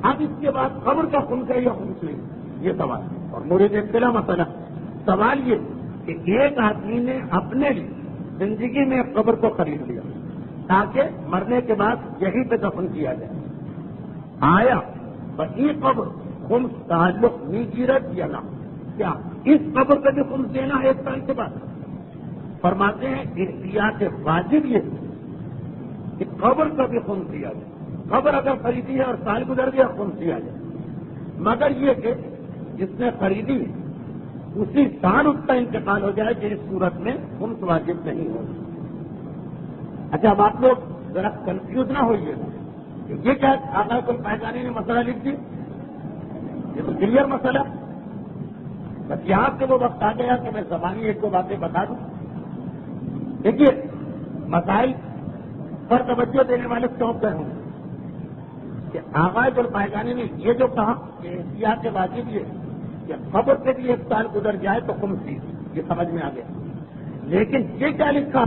اب اس کے بعد قبر کا خمس ہے یا خمس نہیں، یہ سوال ہے۔ اور مورد اطلاع مسئلہ سوال یہ کہ ایک آدمی نے اپنے لیے زندگی میں قبر کو خرید لیا تاکہ مرنے کے بعد یہیں پہ دفن کیا جائے، آیا وہی قبر خمس تعلق نیجیرت یا نہ، کیا اس قبر کا بھی خمس دینا ہے 1 سال کے بعد؟ فرماتے ہیں احتیاط واجب یہ کہ قبر کا بھی خمس دیا جائے، قبر اگر خریدی ہے اور سال گزر گیا خمس دیا جائے، مگر یہ کہ جس نے خریدی اسی سال اس کا انتقال ہو جائے کہ اس صورت میں خمس واجب نہیں ہو۔ اچھا، اب آپ لوگ ذرا کنفیوز نہ ہوئیے کہ یہ کیا آقا کل پائیدانی نے مسئلہ لکھ دی، یہ تو کلیئر مسئلہ۔ بس یہاں سے وہ وقت آ گیا کہ میں زبانی ایک دو باتیں بتا دوں۔ دیکھیے، مسائل پر توجہ دینے والے چونک گئے ہوں کہ آغاز اور پائیدانی نے یہ جو کہا کہ احتیاط کے واجب یہ کہ خبر سے بھی ایک سال گزر جائے تو خمس دی، یہ سمجھ میں آ گیا۔ لیکن یہ کیا لکھا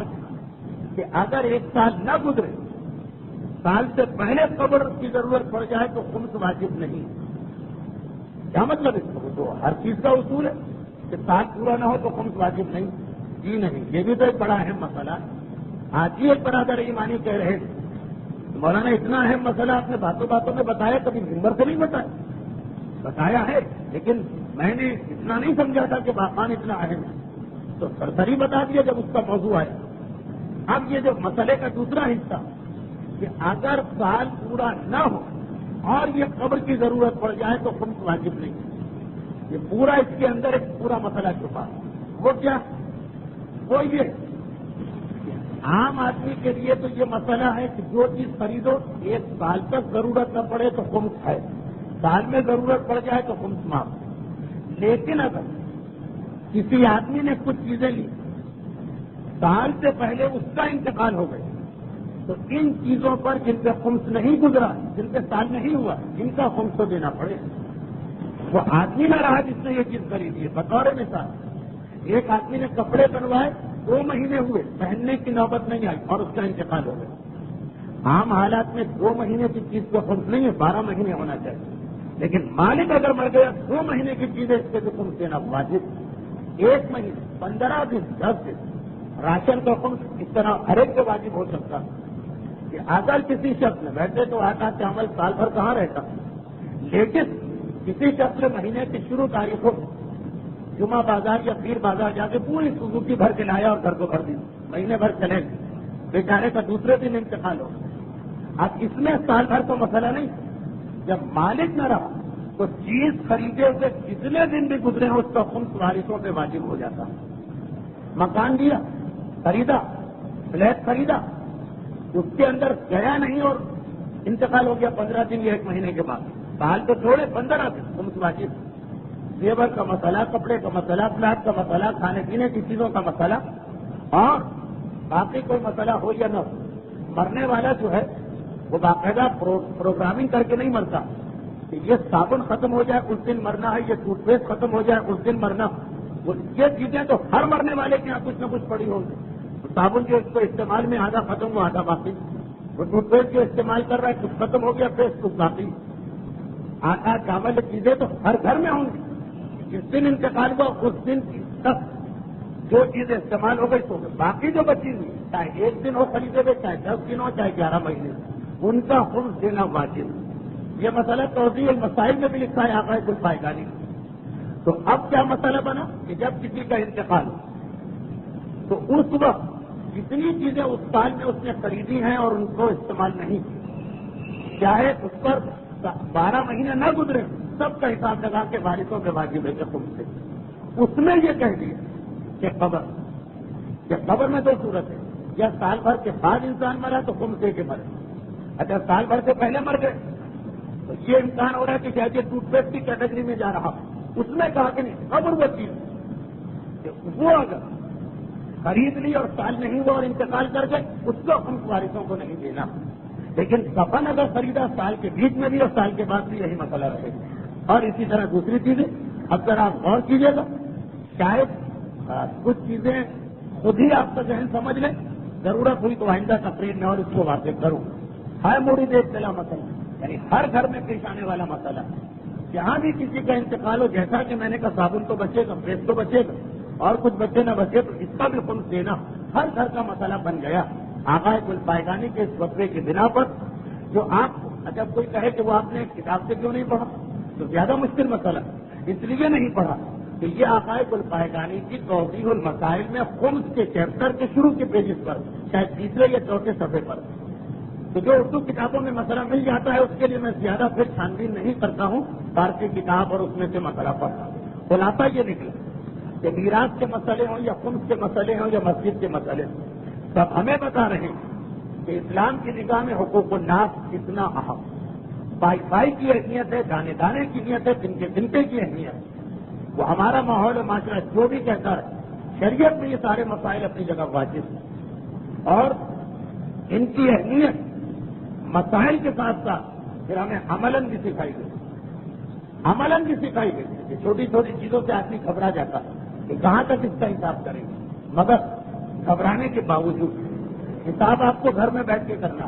کہ اگر ایک سال نہ گزرے، سال سے پہلے قبر کی ضرورت پڑ جائے تو خمس واجب نہیں۔ کیا مطلب اس کو؟ تو ہر چیز کا اصول ہے کہ سال پورا نہ ہو تو خمس واجب نہیں؟ جی نہیں، یہ بھی تو ایک بڑا اہم مسئلہ ہے۔ آج ہی ایک برادر ایمانی کہہ رہے ہیں مولانا اتنا اہم مسئلہ آپ نے باتوں باتوں میں بتایا، کبھی ممبر سے نہیں بتایا ہے، لیکن میں نے اتنا نہیں سمجھا تھا کہ باقان اتنا اہم ہے، تو سرسری بتا دیا جب اس کا موضوع آیا۔ اب یہ جو مسئلے کا دوسرا حصہ کہ اگر سال پورا نہ ہو اور یہ قبر کی ضرورت پڑ جائے تو خمس واجب نہیں، یہ پورا اس کے اندر ایک پورا مسئلہ چھپا ہے۔ وہ کیا؟ وہ یہ کہ عام آدمی کے لیے تو یہ مسئلہ ہے کہ جو چیز خریدو ایک سال تک ضرورت نہ پڑے تو خمس ہے، سال میں ضرورت پڑ جائے تو خمس معاف۔ لیکن اگر کسی آدمی نے کچھ چیزیں لی، سال سے پہلے اس کا انتقال ہو گیا، تو ان چیزوں پر جن پہ خمس نہیں گزرا، جن پہ سال نہیں ہوا، ان کا خمس تو دینا پڑے۔ وہ آدمی نہ رہا جس نے یہ چیز خریدی ہے۔ بطور مثال، ایک آدمی نے کپڑے بنوائے، 2 مہینے ہوئے، پہننے کی نوبت نہیں آئی اور اس کا انتقال ہو گیا۔ عام حالات میں 2 مہینے کی چیز کو خمس نہیں ہے، 12 مہینے ہونا چاہیے، لیکن مالک اگر مر گیا 2 مہینے کی چیزیں اس پہ تو خمس دینا واجب۔ 1 مہینے، 15 دن، 10 دن راشن کا خمس اس طرح ہر ایک کو واجب ہو سکتا کہ اگر کسی شخص نے، ویسے تو آٹا چاول سال بھر کہاں رہتا، لیکن کسی شخص نے مہینے کی شروع تاریخ ہو جمعہ بازار یا پیر بازار جا کے پوری سوزوکی بھر کے لایا اور گھر کو بھر دی، مہینے بھر چلے گئے، بیچارے کا دوسرے دن انتقال ہو۔ اب اس میں سال بھر کا مسئلہ نہیں، جب مالک نہ رہا تو چیز خریدے ہوئے جتنے دن بھی گزرے ہیں اس کا خمس وارثوں پہ واجب ہو جاتا۔ مکان دیا، خریدا، فلیٹ خریدا، اس کے اندر گیا نہیں اور انتقال ہو گیا 15 دن یا 1 مہینے کے بعد، سال تو چھوڑے 15 دن خمس واجب۔ زیور کا مسئلہ، کپڑے کا مسئلہ، فلیٹ کا مسئلہ، کھانے پینے کی چیزوں کا مسئلہ، اور باقی کوئی مسئلہ ہو یا نہ ہو، مرنے والا جو ہے وہ باقاعدہ پروگرامنگ کر کے نہیں مرتا کہ یہ صابن ختم ہو جائے اس دن مرنا ہے، یہ ٹوتھ پیسٹ ختم ہو جائے اس دن مرنا۔ یہ چیزیں تو ہر مرنے والے کے یہاں کچھ نہ کچھ پڑی ہوگی۔ صابن جو اس کو استعمال میں آدھا ختم ہوا آدھا باقی، وہ ٹوتھ پیسٹ جو استعمال کر رہا ہے کچھ ختم ہو گیا، پیسٹ کچھ باقی، آٹا چاول یہ چیزیں تو ہر گھر میں ہوں گی۔ جس دن انتقال ہوا اس دن تک جو چیزیں استعمال ہو گئی تو باقی جو بچی ہوئی، چاہے 1 دن ہو خریدے ہوئے، چاہے 10 دن ہو، چاہے 11 مہینے، ان کا خمس دینا واجب۔ یہ مسئلہ توضیح المسائل میں بھی لکھا ہے آقائے کل پائیدانی۔ تو اب کیا مسئلہ بنا کہ جب کسی کا انتقال ہو تو اس وقت جتنی چیزیں اس سال میں اس نے خریدی ہیں اور ان کو استعمال نہیں کی، چاہے اس پر 12 مہینے نہ گزرے، سب کا حساب لگا کے وارثوں کے واجب ہے کہ خمس سے۔ اس میں یہ کہہ دیا کہ قبر میں 2 صورت ہے، یا سال بھر کے بعد انسان مرا تو خمس دے کے مرے، اچھا سال بھر سے پہلے مر گئے تو یہ امکان ہو رہا ہے کہ شاید یہ ٹوتھ پیسٹ کی کیٹیگری میں جا رہا، اس میں کہا کہ نہیں، قبر وہ چیز کہ وہ اگر خرید لی اور سال نہیں ہوا اور انتقال کر گئے اس کو خمس وارثوں کو نہیں دینا۔ لیکن کفن اگر خریدا سال کے بیچ میں بھی اور سال کے بعد بھی یہی مسئلہ رہے گا۔ اور اسی طرح دوسری چیزیں، اب ذرا آپ غور کیجیے گا، شاید کچھ چیزیں خود ہی آپ کا ذہن سمجھ لیں، ضرورت ہوئی تو آئندہ تقریر میں اور اس کو واضح کروں۔ ہر مورد اطلاع مسئلہ، یعنی ہر گھر میں پیش آنے والا مسئلہ، جہاں بھی کسی کا انتقال ہو، جیسا کہ میں نے کہا صابن تو بچے گا، پیسٹ تو بچے گا، اور کچھ بچے نہ بچے تو اس کا بھی خمس دینا ہر گھر کا مسئلہ بن گیا آقائے کل پائیدانی کے اس فتوے کی بنا پر۔ جو آپ اگر کوئی کہے کہ وہ آپ نے کتاب سے کیوں نہیں پڑھا تو زیادہ مشکل مسئلہ، اس لیے نہیں پڑھا کہ یہ آقائے کل پائیدانی کی توضیح المسائل میں خمس کے چیپٹر کے شروع کے پیجز پر، شاید 3 یا 4 صفحے پر، تو جو اردو کتابوں میں مسئلہ مل جاتا ہے اس کے لیے میں زیادہ پھر چھان بین نہیں کرتا ہوں، فارسی کتاب اور اس میں سے مسئلہ پڑھتا ہوں۔ خلاصہ یہ نکلا کہ میراث کے مسئلے ہوں یا خمس کے مسئلے ہوں یا مسجد کے مسئلے ہوں، سب ہمیں بتا رہے ہیں کہ اسلام کی نگاہ میں حقوق الناس کتنا اہم، پائی پائی کی اہمیت ہے، دانے دانے کی اہمیت ہے، تنکے تنکے کی اہمیت ہے۔ وہ ہمارا ماحول و معاشرہ جو بھی کہتا ہے، شریعت میں یہ سارے مسائل اپنی جگہ واجب ہیں، اور ان کی اہمیت مسائل کے ساتھ ساتھ پھر ہمیں عملاً بھی سکھائی گئی، عملاً بھی سکھائی گئی کہ چھوٹی چھوٹی چیزوں سے آدمی گھبرا جاتا ہے کہ کہاں تک اس کا حساب کریں گے، مگر گھبرانے کے باوجود حساب آپ کو گھر میں بیٹھ کے کرنا،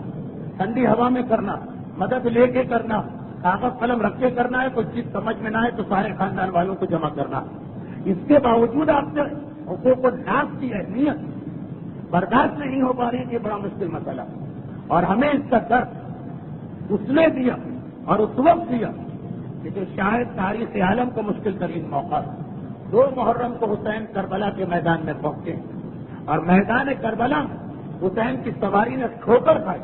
ٹھنڈی ہوا میں کرنا، مدد لے کے کرنا، کاغذ قلم رکھ کے کرنا ہے، کوئی چیز سمجھ میں نہ آئے تو سارے خاندان والوں کو جمع کرنا۔ اس کے باوجود آپ سے حقوق الناس کی اہمیت برداشت نہیں ہو پا رہی، یہ بڑا مشکل مسئلہ، اور ہمیں اس کا درد اس نے دیا اور اس وقت دیا کہ جو شاید تاریخ عالم کو مشکل ترین موقع، 2 محرم کو حسین کربلا کے میدان میں پہنچے، اور میدان کربلا حسین کی سواری نے ٹھوکر کھائی،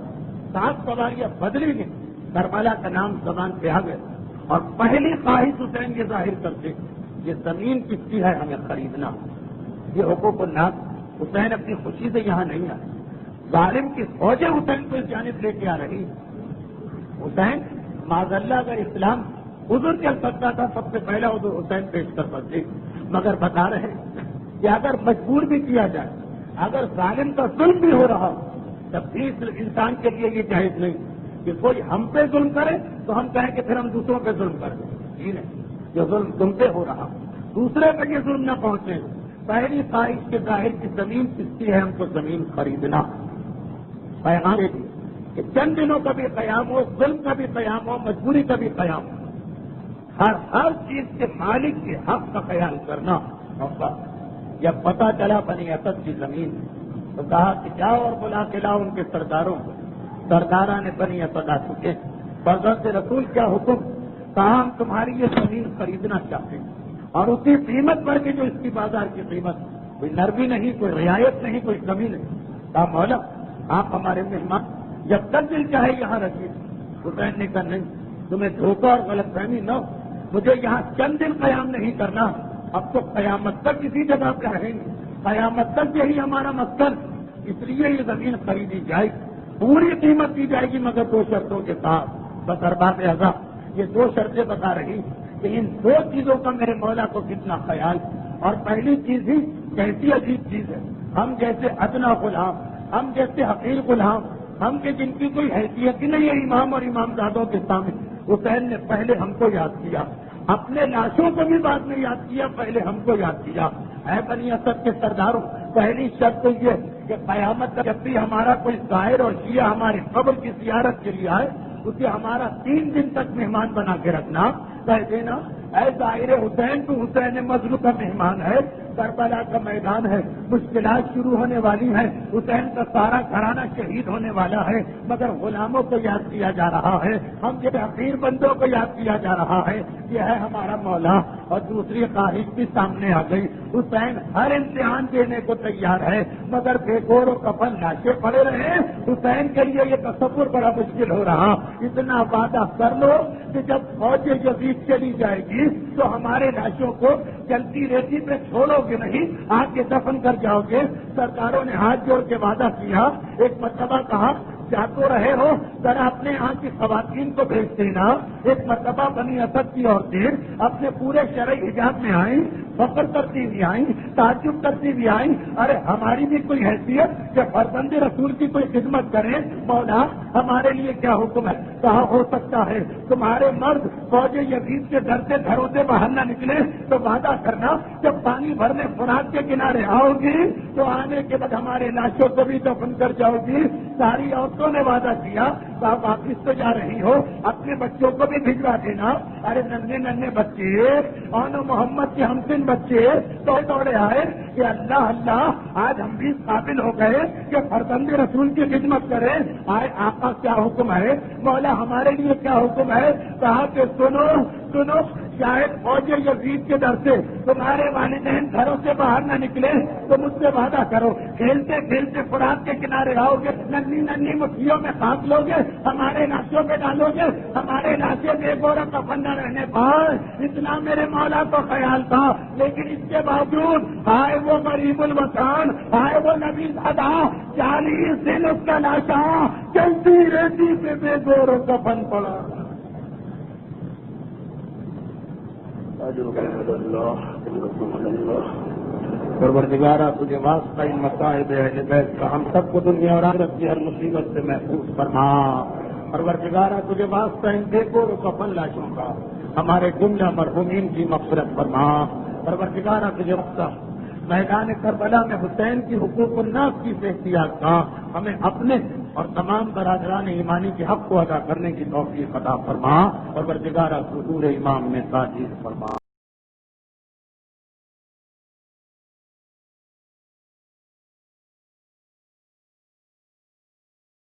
7 سواریاں بدلی گئی، کربلا کا نام زبان پہ آ گیا، اور پہلی خواہش حسین یہ ظاہر کرتے یہ زمین کس کی ہے، ہمیں خریدنا۔ یہ حقوق الناس، حسین اپنی خوشی سے یہاں نہیں آئے، ظالم کی فوجیں حسین کو اس جانب لے کے آ رہی۔ حسین معاذ اللہ اگر اسلام حضور چل سکتا تھا، سب سے پہلا حضور حسین پیش کر سکتے، مگر بتا رہے کہ اگر مجبور بھی کیا جائے، اگر ظالم کا ظلم بھی ہو رہا تب بھی انسان کے لیے یہ جائز نہیں کہ کوئی ہم پہ ظلم کرے تو ہم کہیں کہ پھر ہم دوسروں پہ ظلم کر دیں، جی نہیں، جو ظلم تم پہ ہو رہا دوسرے پہ یہ ظلم نہ پہنچے۔ پہلی خواہش کے ظاہر کی زمین کس کی ہے، ہم کو زمین خریدنا۔ پیغام یہ کہ چند دنوں کا بھی قیام ہو، ظلم کا بھی قیام ہو، مجبوری کا بھی قیام ہو، ہر چیز کے مالک کے حق کا خیال کرنا ہوگا۔ جب پتہ چلا بنی اسد کی زمین تو کہا کہ جاؤ اور بلا کے لاؤ ان کے سرداروں کو، سرداران نے بنی اسد آ چکے، فرزند رسول کیا حکم، کہا ہم تمہاری یہ زمین خریدنا چاہتے ہیں، اور اسی قیمت پر کے جو اس کی بازار کی قیمت، کوئی نرمی نہیں، کوئی رعایت نہیں، کوئی کمی نہیں۔ کہا مولا آپ ہمارے مہمان، جب تک دل چاہے یہاں رکھیے۔ حسین نے کہا نہیں، تمہیں دھوکہ اور غلط فہمی نہ ہو، مجھے یہاں چند دن قیام نہیں کرنا، اب تو قیامت تک اسی جگہ پہ رہیں گے، قیامت تک یہی ہمارا مسکن، اس لیے یہ زمین خریدی جائے گی، پوری قیمت دی جائے گی، مگر 2 شرطوں کے ساتھ، بس ارباب عذاب یہ 2 شرطیں بتا رہی کہ ان 2 چیزوں کا میرے مولا کو کتنا خیال۔ اور پہلی چیز ہی کیسی عجیب چیز ہے، ہم جیسے ادنا غلام، ہم جیسے حقیر غلام، ہم کے جن کی کوئی حیثیت ہی نہیں ہے امام اور امامزادوں کے سامنے، حسین نے پہلے ہم کو یاد کیا، اپنے لاشوں کو بھی بعد میں یاد کیا، پہلے ہم کو یاد کیا۔ اے بنی اسد کے سرداروں، پہلی شرط تو یہ کہ قیامت تک جب بھی ہمارا کوئی ظاہر اور شیعہ ہماری قبر کی زیارت کے لیے آئے، اسے ہمارا 3 دن تک مہمان بنا کے رکھنا، کہہ دینا اے ظاہر حسین تو حسین مظلوم کا مہمان ہے، کربلا کا میدان ہے، مشکلات شروع ہونے والی ہیں، حسین کا سارا گھرانہ شہید ہونے والا ہے، مگر غلاموں کو یاد کیا جا رہا ہے، ہم کے حقیر بندوں کو یاد کیا جا رہا ہے، یہ ہے ہمارا مولا۔ اور دوسری خواہش بھی سامنے آ گئی، حسین ہر امتحان دینے کو تیار ہے، مگر بے گور و کفن لاشیں پڑے رہے، حسین کے لیے یہ تصور بڑا مشکل ہو رہا۔ اتنا وعدہ کر لو کہ جب فوج یزید چلی جائے گی تو ہمارے لاشوں کو چلتی ریتی پہ چھوڑو گے نہیں، آ کے دفن کر جاؤ گے۔ سرکاروں نے ہاتھ جوڑ کے وعدہ کیا، ایک مرتبہ کہا جا تو رہے ہو ذرا اپنے یہاں کی خواتین کو بھیج دینا۔ ایک مرتبہ بنی اسد کی عورتیں اپنے پورے شرعی حجاب میں آئیں، فخر کرتی ہوئی آئیں، تعجب کرتی ہوئی آئیں، ارے ہماری بھی کوئی حیثیت کہ فرزند رسول کی کوئی خدمت کریں، مولا ہمارے لیے کیا حکم ہے؟ کہا ہو سکتا ہے تمہارے مرد فوج یزید کے گھر سے گھروں سے باہر نہ نکلے تو وعدہ کرنا جب پانی بھرنے فرات کے کنارے آؤ گی تو آنے کے بعد ہمارے لاشوں کو بھی دفن کر جاؤ گی۔ ساری عورتوں نے وعدہ کیا، کہا واپس تو جا رہی ہو اپنے بچوں کو بھی بھجوا دینا۔ ارے ننھے ننھے بچے اور محمد کے ہمسن بچے دوڑے آئے کہ اللہ اللہ آج ہم بھی قابل ہو گئے کہ فرزند رسول کی خدمت کریں۔ آئے آقا کیا حکم ہے؟ مولا ہمارے لیے کیا حکم ہے؟ کہا کہ سنو سنو شاید فوج یزید کے ڈر سے تمہارے والدین گھروں سے باہر نہ نکلے تو مجھ سے وعدہ کرو کھیلتے کھیلتے فرات کے کنارے آؤ گے، ننھی ننھی مٹھیوں میں کھانپ لو گے، ہمارے لاشوں پہ ڈالو گے، ہمارے لاشیں بے گورا کفن نہ رہنے پائے، اتنا میرے مولا کو خیال تھا۔ لیکن اس کے باوجود آئے وہ غریب الوطن، آئے وہ نبی زادہ، 40 دن اس کا لاشا چلتی رہتی پہ بے گورا کفن پڑا۔ پروردگارہ تجھے واسطہ ان مصائب اہل بیت کا ہم سب کو دنیا اور آخرت کی ہر مصیبت سے محفوظ فرما۔ پروردگارہ تجھے واسطہ ان بے گور کفن لاشوں کا ہمارے جملہ مرحومین کی مغفرت فرما۔ پروردگارہ تجھے واسطہ میدان کربلا میں حسین کی حقوق الناس کی احتیاط کا ہمیں اپنے اور تمام برادران ایمانی کے حق کو ادا کرنے کی توفیق عطا فرما۔ پروردگارہ حضور امام میں تاجیل فرما۔